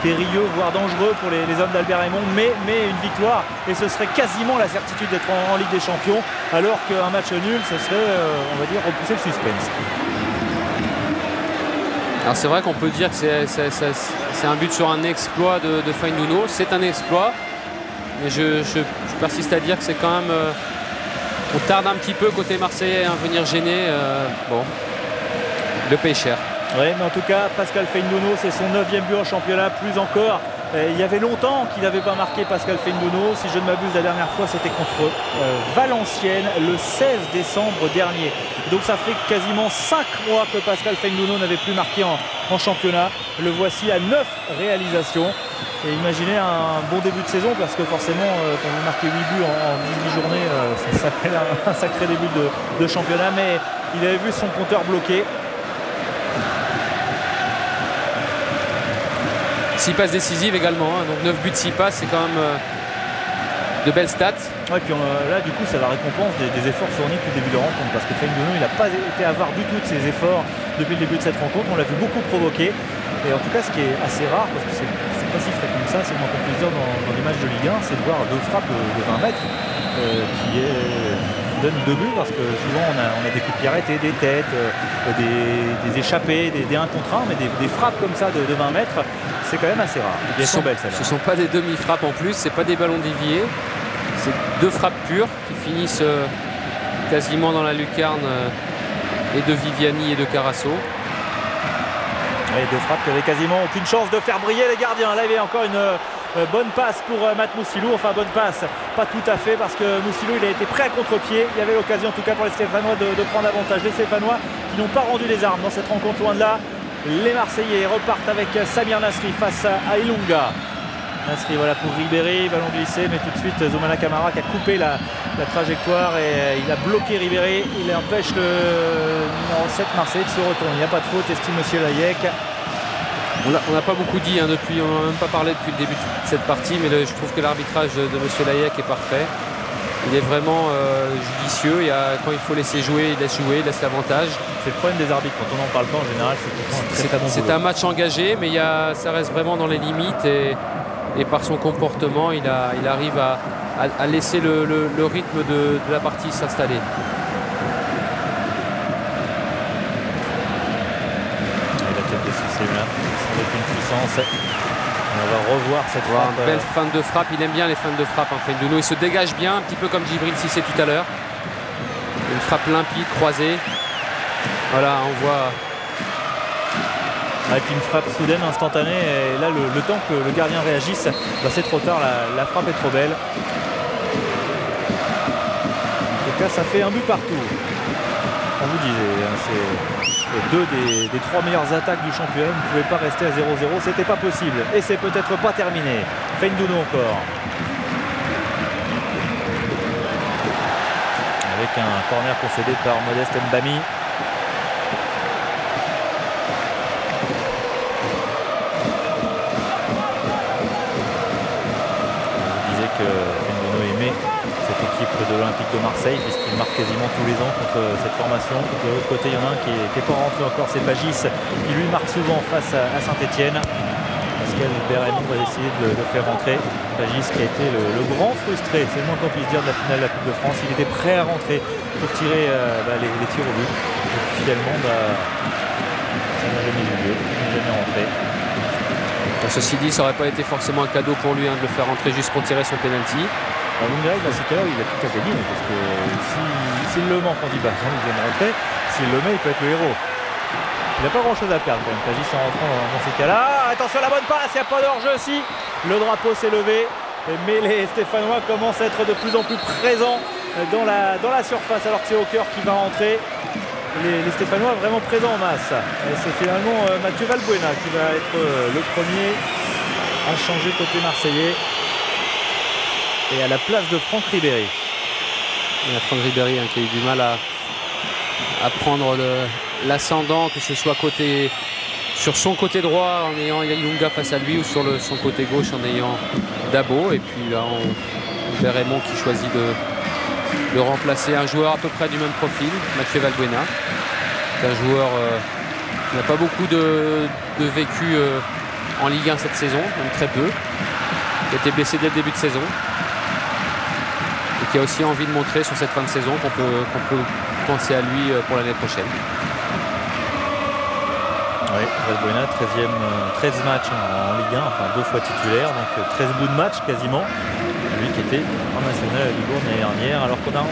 [SPEAKER 1] périlleux, voire dangereux pour les hommes d'Albert Raymond, mais une victoire, et ce serait quasiment la certitude d'être en Ligue des Champions, alors qu'un match nul, ce serait, on va dire, repousser le suspense.
[SPEAKER 2] Alors c'est vrai qu'on peut dire que c'est un but sur un exploit de Feindouno. C'est un exploit, mais je persiste à dire que c'est quand même... on tarde un petit peu côté marseillais à venir gêner. Bon, le paye cher.
[SPEAKER 1] Oui, mais en tout cas, Pascal Feindouno, c'est son 9e but en championnat, plus encore. Il y avait longtemps qu'il n'avait pas marqué Pascal Feindouno. Si je ne m'abuse, la dernière fois, c'était contre Valenciennes, le 16 décembre dernier. Donc ça fait quasiment 5 mois que Pascal Feindouno n'avait plus marqué en championnat. Le voici à 9 réalisations. Et imaginez un bon début de saison, parce que forcément, quand vous marquez 8 buts en 18 journées, ça s'appelle un sacré début de championnat. Mais il avait vu son compteur bloqué.
[SPEAKER 2] 6 passes décisives également, hein. Donc 9 buts, 6 passes, c'est quand même de belles stats.
[SPEAKER 1] Ouais, puis là, du coup, ça la récompense des efforts fournis depuis le début de rencontre, parce que Feindouno, il n'a pas été avare du tout de ses efforts depuis le début de cette rencontre. On l'a vu beaucoup provoquer. Et en tout cas, ce qui est assez rare, parce que c'est pas si fréquent comme ça, c'est moins qu'on puisse dire dans les matchs de Ligue 1, c'est de voir 2 frappes de 20 mètres qui donnent 2 buts, parce que souvent on a des coups de pied arrêtés, des têtes, des échappées, des 1 contre 1, mais des frappes comme ça de 20 mètres, c'est quand même assez rare. Elles sont belles, celles-là.
[SPEAKER 2] Ce ne sont pas des demi-frappes en plus, c'est pas des ballons déviés, c'est 2 frappes pures qui finissent quasiment dans la lucarne et de Viviani et de Carasso.
[SPEAKER 1] Et 2 frappes qui avaient quasiment aucune chance de faire briller les gardiens. Là, il y avait encore une bonne passe pour Matt Moussilou. Enfin, bonne passe, pas tout à fait, parce que Moussilou, il a été prêt à contre-pied. Il y avait l'occasion, en tout cas pour les Stéphanois, de prendre avantage. Les Stéphanois qui n'ont pas rendu les armes dans cette rencontre, loin de là. Les Marseillais repartent avec Samir Nasri face à Ilunga. Nasri, voilà, pour Ribéry, ballon glissé, mais tout de suite Zoumana Camara qui a coupé la trajectoire et il a bloqué Ribéry. Il empêche le numéro 7 Marseille de se retourner. Il n'y a pas de faute, estime Monsieur Layek.
[SPEAKER 2] On n'a pas beaucoup dit hein, depuis, on n'a même pas parlé depuis le début de cette partie, mais je trouve que l'arbitrage de Monsieur Layek est parfait. Il est vraiment judicieux. Quand il faut laisser jouer, il laisse l'avantage.
[SPEAKER 1] C'est le problème des arbitres quand on en parle pas en général,
[SPEAKER 2] c'est un match engagé, mais ça reste vraiment dans les limites et par son comportement, il arrive à laisser le rythme de la partie s'installer.
[SPEAKER 1] La tête de Cissé là, avec une puissance. On va revoir cette frappe.
[SPEAKER 2] Belle feinte de frappe, il aime bien les feintes de frappe. Feindouno, il se dégage bien, un petit peu comme Djibril Cissé tout à l'heure. Une frappe limpide, croisée. Voilà, on voit.
[SPEAKER 1] Avec une frappe soudaine, instantanée, et là le temps que le gardien réagisse, c'est trop tard, la frappe est trop belle. En tout cas, ça fait un but partout. On vous disait, c'est 2 des 3 meilleures attaques du championnat. Vous ne pouvez pas rester à 0-0, c'était pas possible. Et c'est peut-être pas terminé. Feindouno encore. avec un corner concédé par Modeste Mbami. Je disais que Fendono aimait cette équipe de l'Olympique de Marseille puisqu'il marque quasiment tous les ans contre cette formation. De l'autre côté, il y en a un qui n'est pas rentré encore, c'est Pagis qui lui marque souvent face à Saint-Etienne. Pascal Béraimond va essayer de le faire rentrer. Pagis qui a été le grand frustré, c'est le moins qu'on puisse dire, de la finale de la Coupe de France. Il était prêt à rentrer pour tirer les tirs au but. Et finalement, ça n'a jamais eu lieu, il n'est jamais rentré.
[SPEAKER 2] Ceci dit, ça n'aurait pas été forcément un cadeau pour lui de le faire rentrer juste pour tirer son penalty.
[SPEAKER 1] Vous me direz que dans ces cas-là, il a tout à gagner, parce que s'il le manque, on dit bah il vient de rentrer. S'il le met, il peut être le héros. Il n'a pas grand chose à perdre quand même, Pagis en rentrant dans ces cas-là. Attention à la bonne passe, il n'y a pas d'hors-jeu si. Le drapeau s'est levé, mais les Stéphanois commencent à être de plus en plus présents dans la surface, alors que c'est Hawker qui va rentrer. Les Stéphanois vraiment présents en masse. Et c'est finalement Mathieu Valbuena qui va être le premier à changer côté marseillais. Et à la place de Franck Ribéry.
[SPEAKER 2] Franck Ribéry qui a eu du mal à prendre l'ascendant, que ce soit sur son côté droit en ayant Ilunga face à lui ou sur son côté gauche en ayant Dabo. Et puis là on verra Raymond qui choisit de remplacer un joueur à peu près du même profil, Mathieu Valbuena. C'est un joueur qui n'a pas beaucoup de vécu en Ligue 1 cette saison, même très peu, qui a été blessé dès le début de saison et qui a aussi envie de montrer sur cette fin de saison qu'on peut penser à lui pour l'année prochaine.
[SPEAKER 1] Oui, Valbuena, 13 matchs en Ligue 1, enfin 2 fois titulaire, donc 13 bouts de match quasiment. Lui qui était en national à Libourne l'année dernière. Alors qu'on a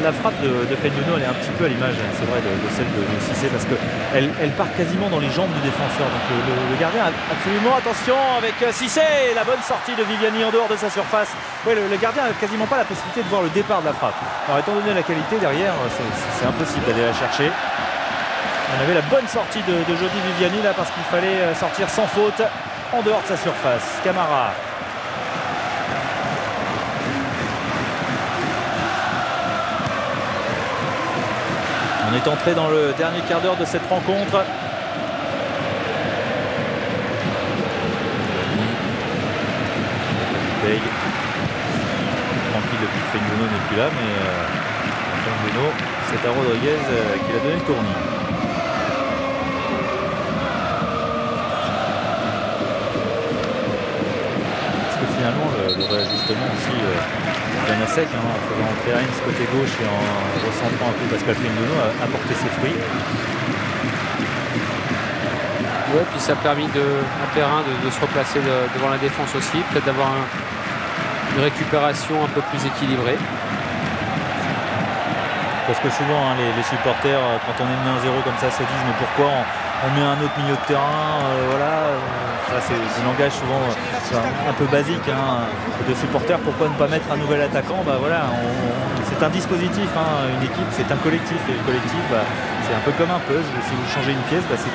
[SPEAKER 1] la frappe de Fendono, elle est un petit peu à l'image, c'est vrai, de celle de Cissé, parce qu'elle part quasiment dans les jambes du défenseur. Donc le gardien a absolument attention avec Cissé, la bonne sortie de Viviani en dehors de sa surface. Ouais, le gardien n'a quasiment pas la possibilité de voir le départ de la frappe. Alors étant donné la qualité derrière, c'est impossible d'aller la chercher. On avait la bonne sortie de Jody Viviani là parce qu'il fallait sortir sans faute en dehors de sa surface. Camara. On est entré dans le dernier quart d'heure de cette rencontre. Tranquille depuis que Fendono n'est plus là, mais Fendono, c'est à Rodriguez qui a donné le tournis. Finalement le réajustement aussi bien à sec, en faisant entrer Heinz côté gauche et en recentrant un peu Pascal Fendono a porté ses fruits.
[SPEAKER 2] Ouais, puis ça a permis à Perrin de se replacer devant la défense aussi, peut-être d'avoir une récupération un peu plus équilibrée.
[SPEAKER 1] Parce que souvent les supporters, quand on est mené 1-0 comme ça, se disent mais pourquoi on met un autre milieu de terrain, voilà. Ça c'est un langage souvent un peu basique de supporters. Pourquoi ne pas mettre un nouvel attaquant? Voilà, c'est un dispositif, une équipe c'est un collectif, et le collectif c'est un peu comme un puzzle. Si vous changez une pièce, c'est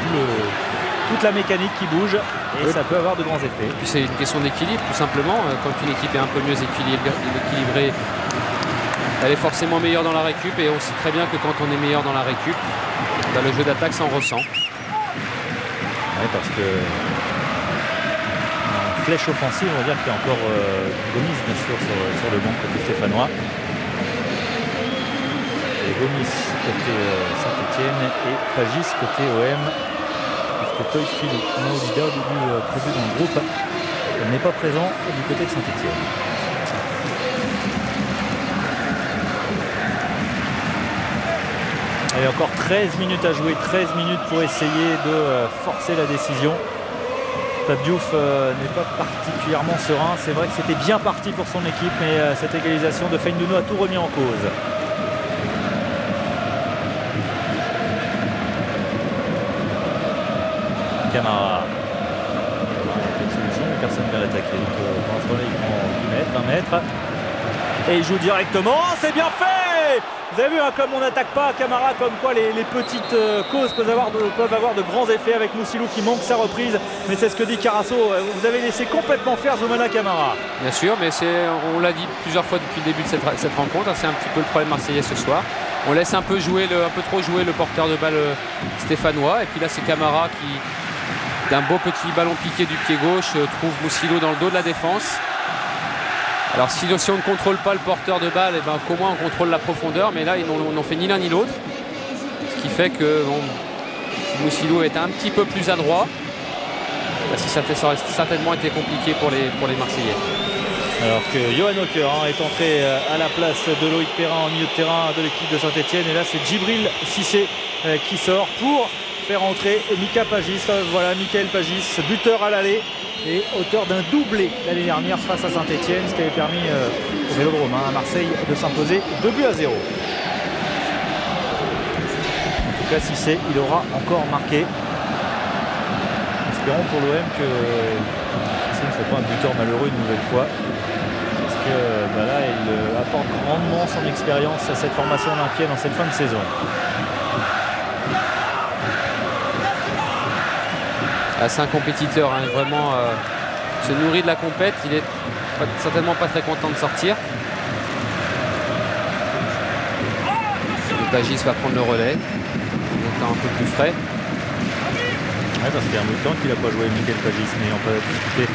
[SPEAKER 1] toute la mécanique qui bouge et ça peut avoir de grands effets.
[SPEAKER 2] Et puis c'est une question d'équilibre tout simplement. Quand une équipe est un peu mieux équilibrée, elle est forcément meilleure dans la récup, et on sait très bien que quand on est meilleur dans la récup, le jeu d'attaque s'en ressent.
[SPEAKER 1] Oui, parce que en flèche offensive, on va dire qu'il y a encore Gomis bien sûr sur le banc côté stéphanois. Et Gomis côté Saint-Etienne et Pagis côté OM. Parce que Toyfil Maolida, au début prévu dans le groupe, n'est pas présent du côté de Saint-Etienne. Et encore 13 minutes à jouer, 13 minutes pour essayer de forcer la décision. Pape Diouf n'est pas particulièrement serein. C'est vrai que c'était bien parti pour son équipe, mais cette égalisation de Fendono a tout remis en cause. Camara. Petite solution, mais personne ne vient l'attaquer. Donc, dans l'écran du mètre, 20 mètres. Et il joue directement, c'est bien fait! Vous avez vu hein, comme on n'attaque pas Camara, comme quoi les petites causes peuvent avoir de grands effets avec Moussilou qui manque sa reprise. Mais c'est ce que dit Carasso, vous avez laissé complètement faire Zoumana Camara.
[SPEAKER 2] Bien sûr, mais on l'a dit plusieurs fois depuis le début de cette rencontre, hein, c'est un petit peu le problème marseillais ce soir. On laisse un peu trop jouer le porteur de balle stéphanois. Et puis là c'est Camara qui, d'un beau petit ballon piqué du pied gauche, trouve Moussilou dans le dos de la défense. Alors si on ne contrôle pas le porteur de balle, et ben, qu'au moins on contrôle la profondeur, mais là ils n'ont fait ni l'un ni l'autre. Ce qui fait que bon, Moussilou est un petit peu plus adroit. Là, ça aurait certainement été compliqué pour les Marseillais.
[SPEAKER 1] Alors que Johan Hocker est entré à la place de Loïc Perrin en milieu de terrain de l'équipe de Saint-Etienne. Et là c'est Djibril Cissé qui sort pour faire entrer Mika Pagis. Voilà, Mickaël Pagis, buteur à l'aller et auteur d'un doublé l'année dernière face à Saint-Etienne, ce qui avait permis au Vélodrome à Marseille de s'imposer 2-0. En tout cas, Cissé, il aura encore marqué. Espérons pour l'OM que Cissé ne soit pas un buteur malheureux une nouvelle fois. Parce que là, il apporte grandement son expérience à cette formation olympienne en cette fin de saison.
[SPEAKER 2] C'est un compétiteur, hein, vraiment se nourrit de la compète. Il est certainement pas très content de sortir. Pagis va prendre le relais, un peu plus frais.
[SPEAKER 1] Ouais, parce qu'il y a un bout de temps qu'il n'a pas joué Mickaël Pagis, mais on peut discuter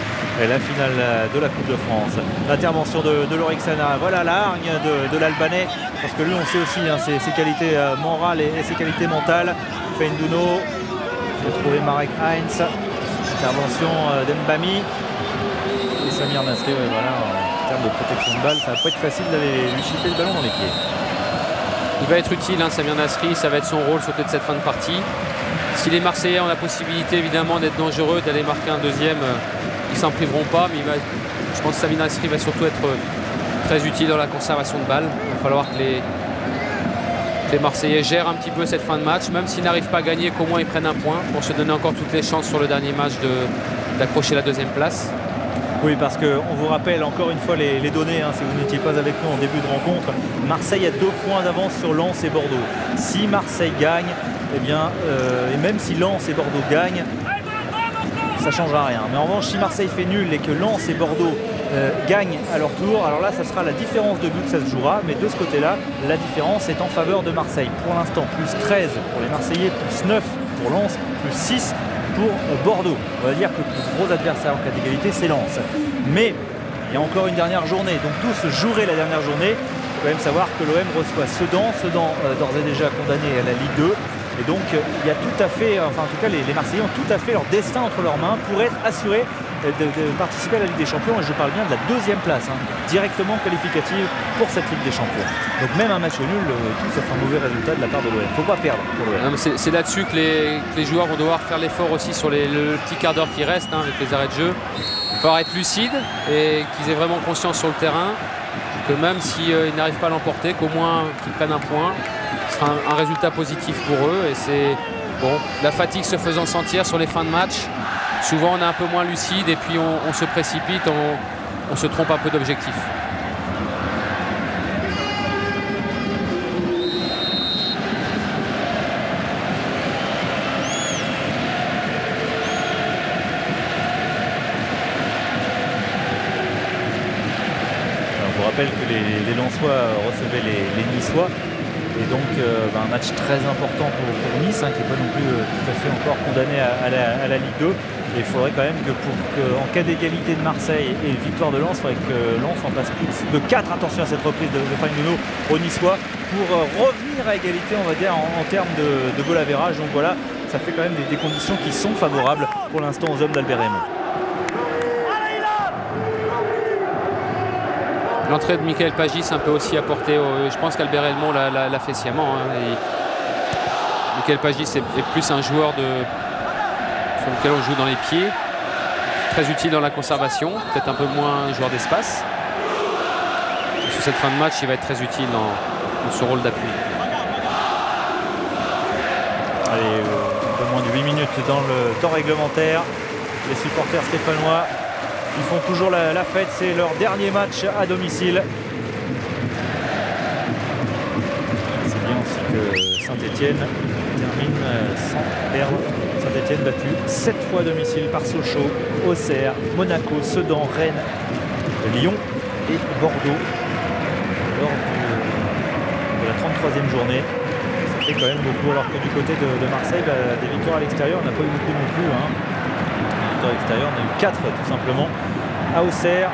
[SPEAKER 1] la finale de la Coupe de France. L'intervention de Lorixana, voilà la hargne de l'Albanais, parce que lui on sait aussi hein, ses qualités morales et ses qualités mentales. Feinduno, de trouver Marek Heinz, intervention d'Mbami et Samir Nasri. Voilà, en termes de protection de balle, ça va pas être facile d'aller lui chipper le ballon dans les pieds.
[SPEAKER 2] Il va être utile, hein, Samir Nasri, ça va être son rôle surtout de cette fin de partie. Si les Marseillais ont la possibilité évidemment d'être dangereux, d'aller marquer un deuxième, ils s'en priveront pas, mais je pense que Samir Nasri va surtout être très utile dans la conservation de balles. Il va falloir que les Marseillais gèrent un petit peu cette fin de match, même s'ils n'arrivent pas à gagner, qu'au moins ils prennent un point pour se donner encore toutes les chances sur le dernier match d'accrocher la deuxième place.
[SPEAKER 1] Oui, parce qu'on vous rappelle encore une fois les données, hein, si vous n'étiez pas avec nous en début de rencontre. Marseille a 2 points d'avance sur Lens et Bordeaux. Si Marseille gagne, eh bien, et même si Lens et Bordeaux gagnent, ça ne changera rien. Mais en revanche, si Marseille fait nul et que Lens et Bordeaux gagnent à leur tour, alors là, ça sera la différence de but que ça se jouera. Mais de ce côté-là, la différence est en faveur de Marseille. Pour l'instant, plus 13 pour les Marseillais, plus 9 pour Lens, plus 6 pour Bordeaux. On va dire que le plus gros adversaire en cas d'égalité, c'est Lens. Mais il y a encore une dernière journée, donc tout se jouerait la dernière journée. Il faut quand même savoir que l'OM reçoit Sedan d'ores et déjà condamné à la Ligue 2. Et donc il y a tout à fait, enfin en tout cas les Marseillais ont tout à fait leur destin entre leurs mains pour être assurés de participer à la Ligue des Champions. Et je parle bien de la 2e place, hein, directement qualificative pour cette Ligue des Champions. Donc même un match nul, tout ça fait un mauvais résultat de la part de l'OM. Il ne faut pas perdre pour l'OM.
[SPEAKER 2] C'est là-dessus que les joueurs vont devoir faire l'effort aussi sur le petit quart d'heure qui reste, hein, avec les arrêts de jeu. Il va falloir être lucide et qu'ils aient vraiment conscience sur le terrain que même s'ils n'arrivent pas à l'emporter, qu'au moins qu'ils prennent un point. Ce sera un résultat positif pour eux. Et c'est bon, la fatigue se faisant sentir sur les fins de match. Souvent on est un peu moins lucide et puis on se précipite, on se trompe un peu d'objectif.
[SPEAKER 1] Je vous rappelle que les Lensois recevaient les Niçois. Et donc un match très important pour Nice, hein, qui n'est pas non plus tout à fait encore condamné à la Ligue 2. Et il faudrait quand même en cas d'égalité de Marseille et victoire de Lens, il faudrait que Lens en passe plus de 4, attention à cette reprise de Feinduno au Niçois, pour revenir à égalité, on va dire, en termes de goal average. Donc voilà, ça fait quand même des conditions qui sont favorables pour l'instant aux hommes d'Albert Raymond.
[SPEAKER 2] L'entrée de Mickaël Pagis un peu aussi apporté, je pense qu'Albert Raymond l'a fait sciemment. Hein, Mickaël Pagis est plus un joueur sur lequel on joue dans les pieds, très utile dans la conservation, peut-être un peu moins joueur d'espace. Sur cette fin de match, il va être très utile dans ce rôle d'appui.
[SPEAKER 1] Allez, un peu moins de 8 minutes dans le temps réglementaire. Les supporters stéphanois, ils font toujours la fête, c'est leur dernier match à domicile. Saint-Etienne termine sans perdre. Saint-Etienne battu 7 fois à domicile par Sochaux, Auxerre, Monaco, Sedan, Rennes, Lyon et Bordeaux lors de la 33e journée. Ça fait quand même beaucoup, alors que du côté de Marseille, des victoires à l'extérieur, on n'a pas eu beaucoup non plus. Des victoires à l'extérieur, on a eu 4 tout simplement. À Auxerre,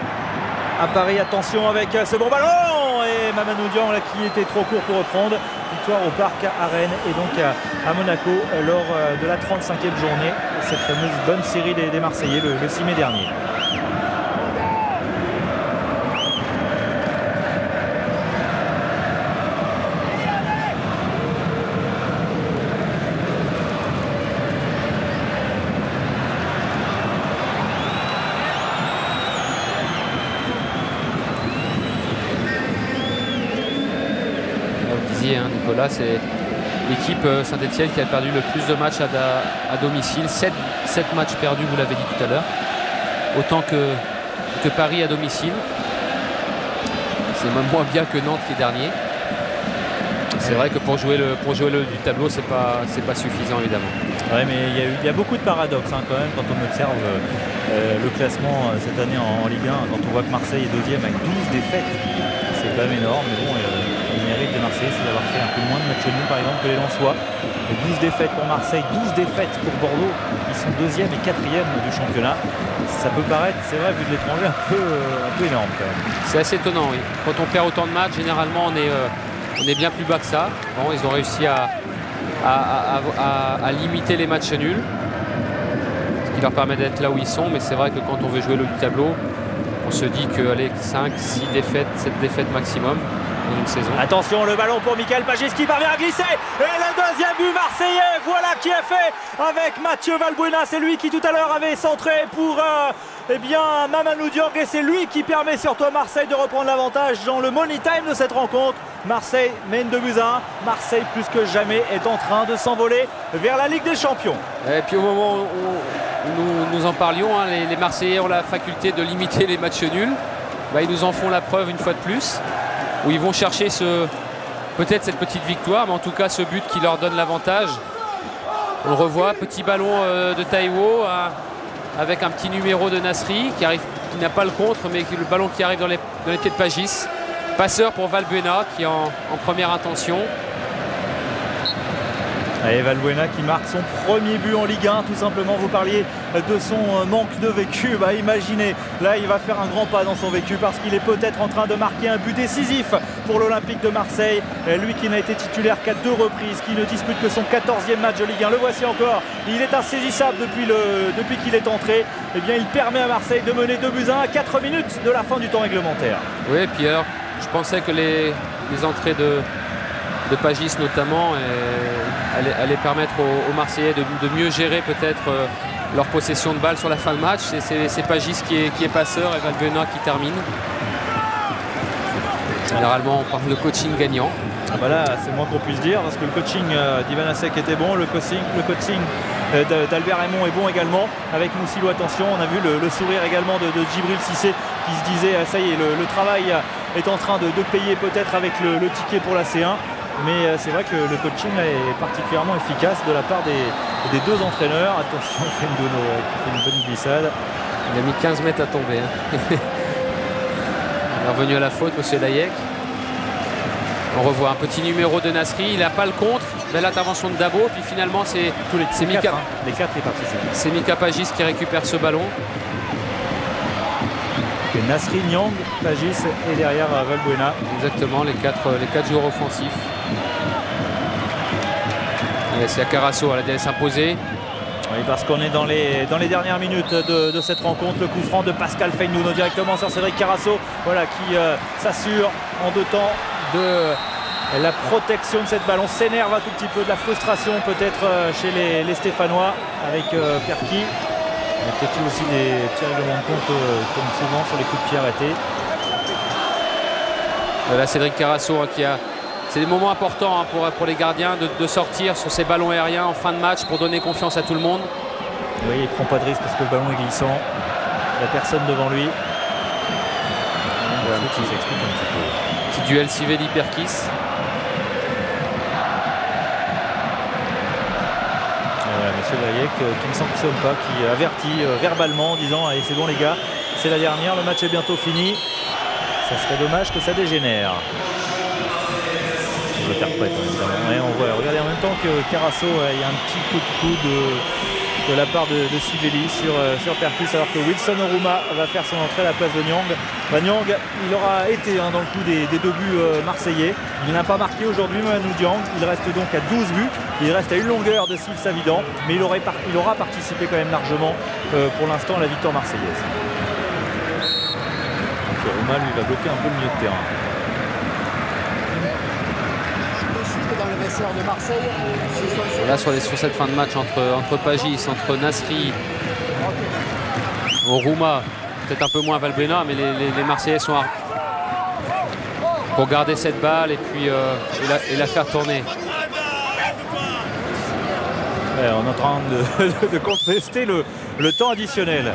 [SPEAKER 1] à Paris, attention avec ce bon ballon et Mamadou Dian là, qui était trop court pour reprendre. Victoire au Parc à Rennes et donc à Monaco lors de la 35e journée. Cette fameuse bonne série des Marseillais le 6 mai dernier.
[SPEAKER 2] Nicolas, c'est l'équipe Saint-Etienne qui a perdu le plus de matchs à domicile. 7 matchs perdus, vous l'avez dit tout à l'heure. Autant que Paris à domicile. C'est même moins bien que Nantes qui est dernier. C'est vrai que pour jouer le du tableau, c'est pas suffisant évidemment.
[SPEAKER 1] Ouais, mais il y a beaucoup de paradoxes quand même quand on observe le classement cette année en Ligue 1. Quand on voit que Marseille est deuxième avec 12 défaites, c'est quand même énorme. Mais bon, le mérite des Marseillais, c'est d'avoir fait un peu moins de matchs nuls par exemple que les Lensois. 12 défaites pour Marseille, 12 défaites pour Bordeaux, qui sont deuxième et quatrième du championnat. Ça peut paraître, c'est vrai, vu de l'étranger, un peu énorme quand même.
[SPEAKER 2] C'est assez étonnant, oui. Quand on perd autant de matchs, généralement on est bien plus bas que ça. Bon, ils ont réussi à limiter les matchs nuls, ce qui leur permet d'être là où ils sont. Mais c'est vrai que quand on veut jouer le haut du tableau, on se dit que 5, 6 défaites, 7 défaites maximum dans une saison.
[SPEAKER 1] Attention, le ballon pour Michael Pagis qui parvient à glisser. Et le deuxième but marseillais, voilà qui est fait avec Mathieu Valbuena. C'est lui qui tout à l'heure avait centré pour Mamadou Diong. Et c'est lui qui permet surtout à Marseille de reprendre l'avantage dans le money time de cette rencontre. Marseille mène 2-1. Marseille, plus que jamais, est en train de s'envoler vers la Ligue des Champions.
[SPEAKER 2] Et puis au moment où nous en parlions, les Marseillais ont la faculté de limiter les matchs nuls. Ils nous en font la preuve une fois de plus, où ils vont chercher peut-être cette petite victoire, mais en tout cas ce but qui leur donne l'avantage. On le revoit, petit ballon de Taiwo avec un petit numéro de Nasri qui n'a pas le contre, mais le ballon qui arrive dans les pieds de Pagis. Passeur pour Valbuena qui est en première intention.
[SPEAKER 1] Et Valbuena qui marque son premier but en Ligue 1, tout simplement. Vous parliez de son manque de vécu. Imaginez, là il va faire un grand pas dans son vécu parce qu'il est peut-être en train de marquer un but décisif pour l'Olympique de Marseille. Lui qui n'a été titulaire qu'à 2 reprises, qui ne dispute que son 14e match de Ligue 1. Le voici encore, il est insaisissable depuis qu'il est entré. Eh bien, il permet à Marseille de mener 2-1 à 4 minutes de la fin du temps réglementaire.
[SPEAKER 2] Oui, et puis alors, je pensais que les entrées de Pagis notamment allaient permettre aux Marseillais de mieux gérer peut-être leur possession de balle sur la fin de match. C'est Pagis qui est passeur et Valbuena qui termine. Généralement on parle de coaching gagnant.
[SPEAKER 1] Voilà, c'est moins qu'on puisse dire parce que le coaching d'Ivan Asek était bon, le coaching d'Albert Raymond est bon également. Avec Moussilou, attention, on a vu le sourire également de Djibril Cissé qui se disait ça y est, le travail est en train de payer peut-être avec le ticket pour la C1. Mais c'est vrai que le coaching là, est particulièrement efficace de la part des deux entraîneurs. Attention, Fendono qui fait une bonne glissade.
[SPEAKER 2] Il a mis 15 mètres à tomber. Il est revenu à la faute, monsieur Dayek. On revoit un petit numéro de Nasri. Il n'a pas le contre. Belle intervention de Dabo. Puis finalement, c'est Mika.
[SPEAKER 1] Les 4 y participent.
[SPEAKER 2] C'est Mika Pagis qui récupère ce ballon.
[SPEAKER 1] Et Nasri, Niang, Pagis et derrière Valbuena.
[SPEAKER 2] Exactement, les quatre joueurs offensifs. Et c'est à Carasso, elle a s'imposer.
[SPEAKER 1] Oui, parce qu'on est dans les dernières minutes de cette rencontre. Le coup franc de Pascal Feindouno directement sur Cédric Carasso, voilà, qui s'assure en 2 temps de la protection de cette ballon. S'énerve un tout petit peu de la frustration peut-être chez les Stéphanois avec Perki. Il y a peut-être eu aussi des tirs règlements de compte comme souvent sur les coups de pied arrêtés.
[SPEAKER 2] Là, Cédric Carasso qui a... C'est des moments importants pour les gardiens de sortir sur ces ballons aériens en fin de match pour donner confiance à tout le monde.
[SPEAKER 1] Oui, il ne prend pas de risque parce que le ballon est glissant. Il n'y a personne devant lui.
[SPEAKER 2] Voilà, petit duel Sivelli-Perkis.
[SPEAKER 1] Chevalier qui ne sanctionne pas, qui avertit verbalement en disant allez c'est bon les gars, c'est la dernière, le match est bientôt fini. Ça serait dommage que ça dégénère. J'interprète évidemment. Et on voit, regardez en même temps que Carasso, il y a un petit coup de coude de la part de Sivelli sur Perkis, alors que Wilson Oruma va faire son entrée à la place de Niang. Niang, il aura été dans le coup des 2 buts marseillais. Il n'a pas marqué aujourd'hui Mamadou Niang. Il reste donc à 12 buts. Il reste à une longueur de Steve Savidan, mais il aura participé quand même largement pour l'instant à la victoire marseillaise. Donc Oruma lui va bloquer un peu le milieu de terrain.
[SPEAKER 3] De Marseille.
[SPEAKER 2] Là sur cette fin de match entre Pagis, entre Nasri, Oruma, peut-être un peu moins Valbuena, mais les Marseillais sont pour garder cette balle et puis et la faire tourner.
[SPEAKER 1] Ouais, on est en train de contester le temps additionnel.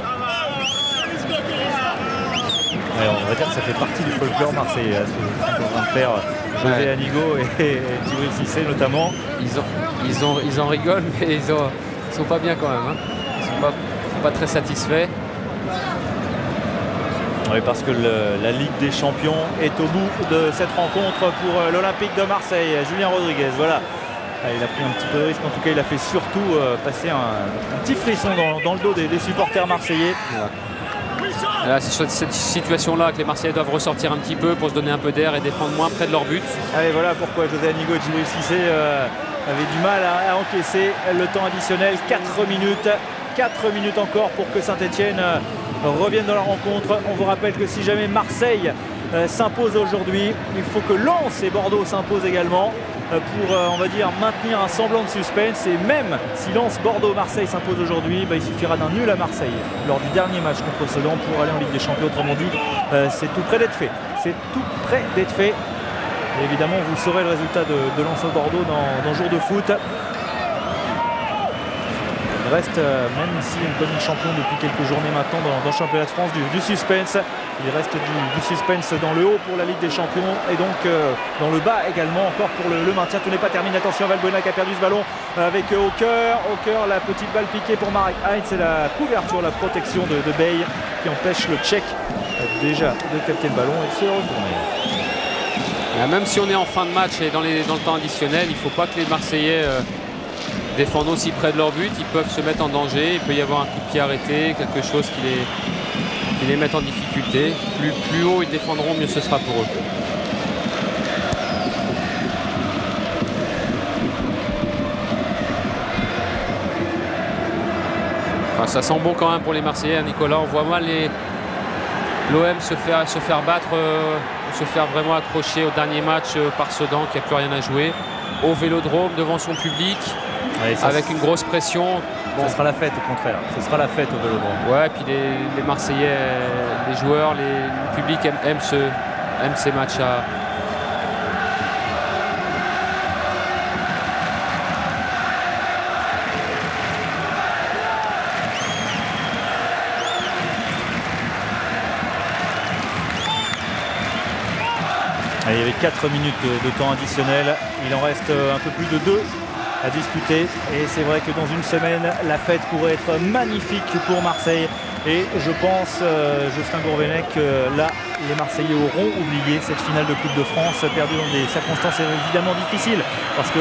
[SPEAKER 1] Ouais, on va dire que ça fait partie du folklore marseillais, ce qu'on est en train de faire José Anigo et Djibril Cissé notamment.
[SPEAKER 2] Ils en rigolent, mais ils sont pas bien quand même. Hein. Ils sont pas très satisfaits.
[SPEAKER 1] Oui, parce que la Ligue des Champions est au bout de cette rencontre pour l'Olympique de Marseille. Julien Rodriguez, voilà. Il a pris un petit peu de risque, en tout cas il a fait surtout passer un petit frisson dans le dos des supporters marseillais.
[SPEAKER 2] Ouais. Là, c'est sur cette situation-là que les Marseillais doivent ressortir un petit peu pour se donner un peu d'air et défendre moins près de leur but.
[SPEAKER 1] Et voilà pourquoi José Anigo et Djibril Cissé avaient du mal à encaisser le temps additionnel. 4 minutes encore pour que Saint-Etienne revienne dans la rencontre. On vous rappelle que si jamais Marseille s'impose aujourd'hui, il faut que Lens et Bordeaux s'imposent également pour, on va dire, maintenir un semblant de suspense. Et même si Lens, Bordeaux, Marseille s'impose aujourd'hui, il suffira d'un nul à Marseille lors du dernier match contre Sedan pour aller en Ligue des Champions. Autrement dit, c'est tout près d'être fait. C'est tout près d'être fait. Et évidemment, vous saurez le résultat de Lens Bordeaux dans Jour de foot. Il reste, même si on connaît le champion depuis quelques journées maintenant dans le championnat de France, du suspense. Il reste du suspense dans le haut pour la Ligue des Champions et donc dans le bas également encore pour le maintien. Tout n'est pas terminé. Attention, Valbuena qui a perdu ce ballon avec Hawker. Hawker, la petite balle piquée pour Marek Heinz. C'est la couverture, la protection de Bey qui empêche le Tchèque déjà de capter le ballon et de se retourner.
[SPEAKER 2] Même si on est en fin de match et dans le temps additionnel, il ne faut pas que les Marseillais défendent aussi près de leur but. Ils peuvent se mettre en danger. Il peut y avoir un coup de pied arrêté, quelque chose qui les mette en difficulté. Plus haut ils défendront, mieux ce sera pour eux. Enfin, ça sent bon quand même pour les Marseillais, Nicolas. On voit mal l'OM se faire battre, se faire vraiment accrocher au dernier match par Sedan qui n'a plus rien à jouer. Au Vélodrome, devant son public, avec une grosse pression.
[SPEAKER 1] Bon. Ça sera la fête au contraire, ce sera la fête au Vélodrome.
[SPEAKER 2] Ouais, puis les Marseillais, les joueurs, le public aiment ces matchs à...
[SPEAKER 1] Il y avait 4 minutes de temps additionnel, il en reste un peu plus de 2 à disputer et c'est vrai que dans une semaine la fête pourrait être magnifique pour Marseille et je pense, Jocelyn Gourvenec, que là les Marseillais auront oublié cette finale de Coupe de France perdue dans des circonstances évidemment difficiles parce que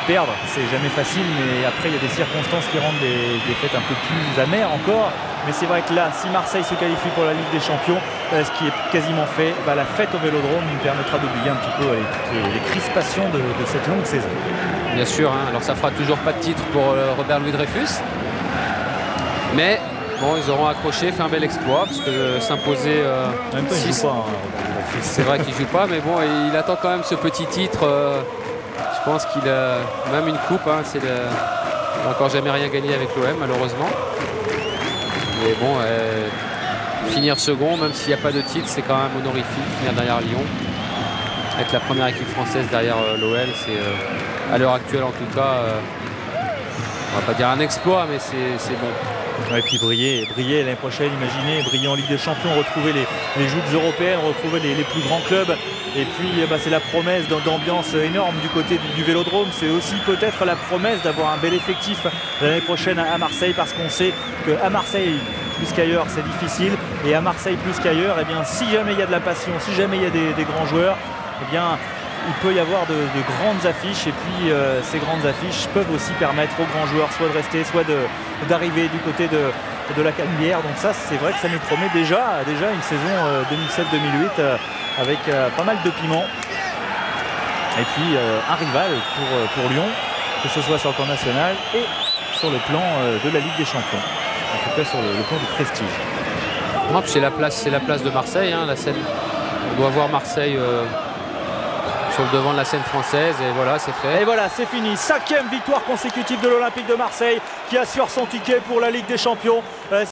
[SPEAKER 1] perdre c'est jamais facile, mais après il y a des circonstances qui rendent des fêtes un peu plus amères encore. Mais c'est vrai que là, si Marseille se qualifie pour la Ligue des Champions, ce qui est quasiment fait, la fête au Vélodrome nous permettra d'oublier un petit peu les crispations de cette longue saison.
[SPEAKER 2] Bien sûr, hein. Alors ça fera toujours pas de titre pour Robert Louis Dreyfus. Mais bon, ils auront accroché, fait un bel exploit, parce que s'imposer...
[SPEAKER 1] En même temps, il joue pas.
[SPEAKER 2] C'est vrai qu'il joue pas, mais bon, il attend quand même ce petit titre. Je pense qu'il a même une coupe. Hein, il n'a encore jamais rien gagné avec l'OM, malheureusement. Mais bon, finir second, même s'il n'y a pas de titre, c'est quand même honorifique. Finir derrière Lyon, avec la première équipe française derrière l'OL, c'est à l'heure actuelle en tout cas, on va pas dire un exploit, mais c'est bon.
[SPEAKER 1] Et puis briller l'année prochaine, imaginez, briller en Ligue des Champions, retrouver les joutes européennes, retrouver les plus grands clubs. Et puis c'est la promesse d'ambiance énorme du côté du Vélodrome. C'est aussi peut-être la promesse d'avoir un bel effectif l'année prochaine à Marseille, parce qu'on sait qu'à Marseille, plus qu'ailleurs, c'est difficile. Et à Marseille, plus qu'ailleurs, eh bien, si jamais il y a de la passion, si jamais il y a des grands joueurs, eh bien, il peut y avoir de grandes affiches. Et puis ces grandes affiches peuvent aussi permettre aux grands joueurs soit de rester, soit d'arriver du côté de la Canebière. Donc ça, c'est vrai que ça nous promet déjà une saison 2007-2008 avec pas mal de piment. Et puis un rival pour Lyon, que ce soit sur le plan national et sur le plan de la Ligue des Champions. En tout cas sur le plan du prestige.
[SPEAKER 2] Non, puis c'est la place de Marseille, hein, la scène. On doit voir Marseille sur le devant de la scène française, et voilà, c'est fait.
[SPEAKER 1] Et voilà, c'est fini. 5e victoire consécutive de l'Olympique de Marseille qui assure son ticket pour la Ligue des Champions.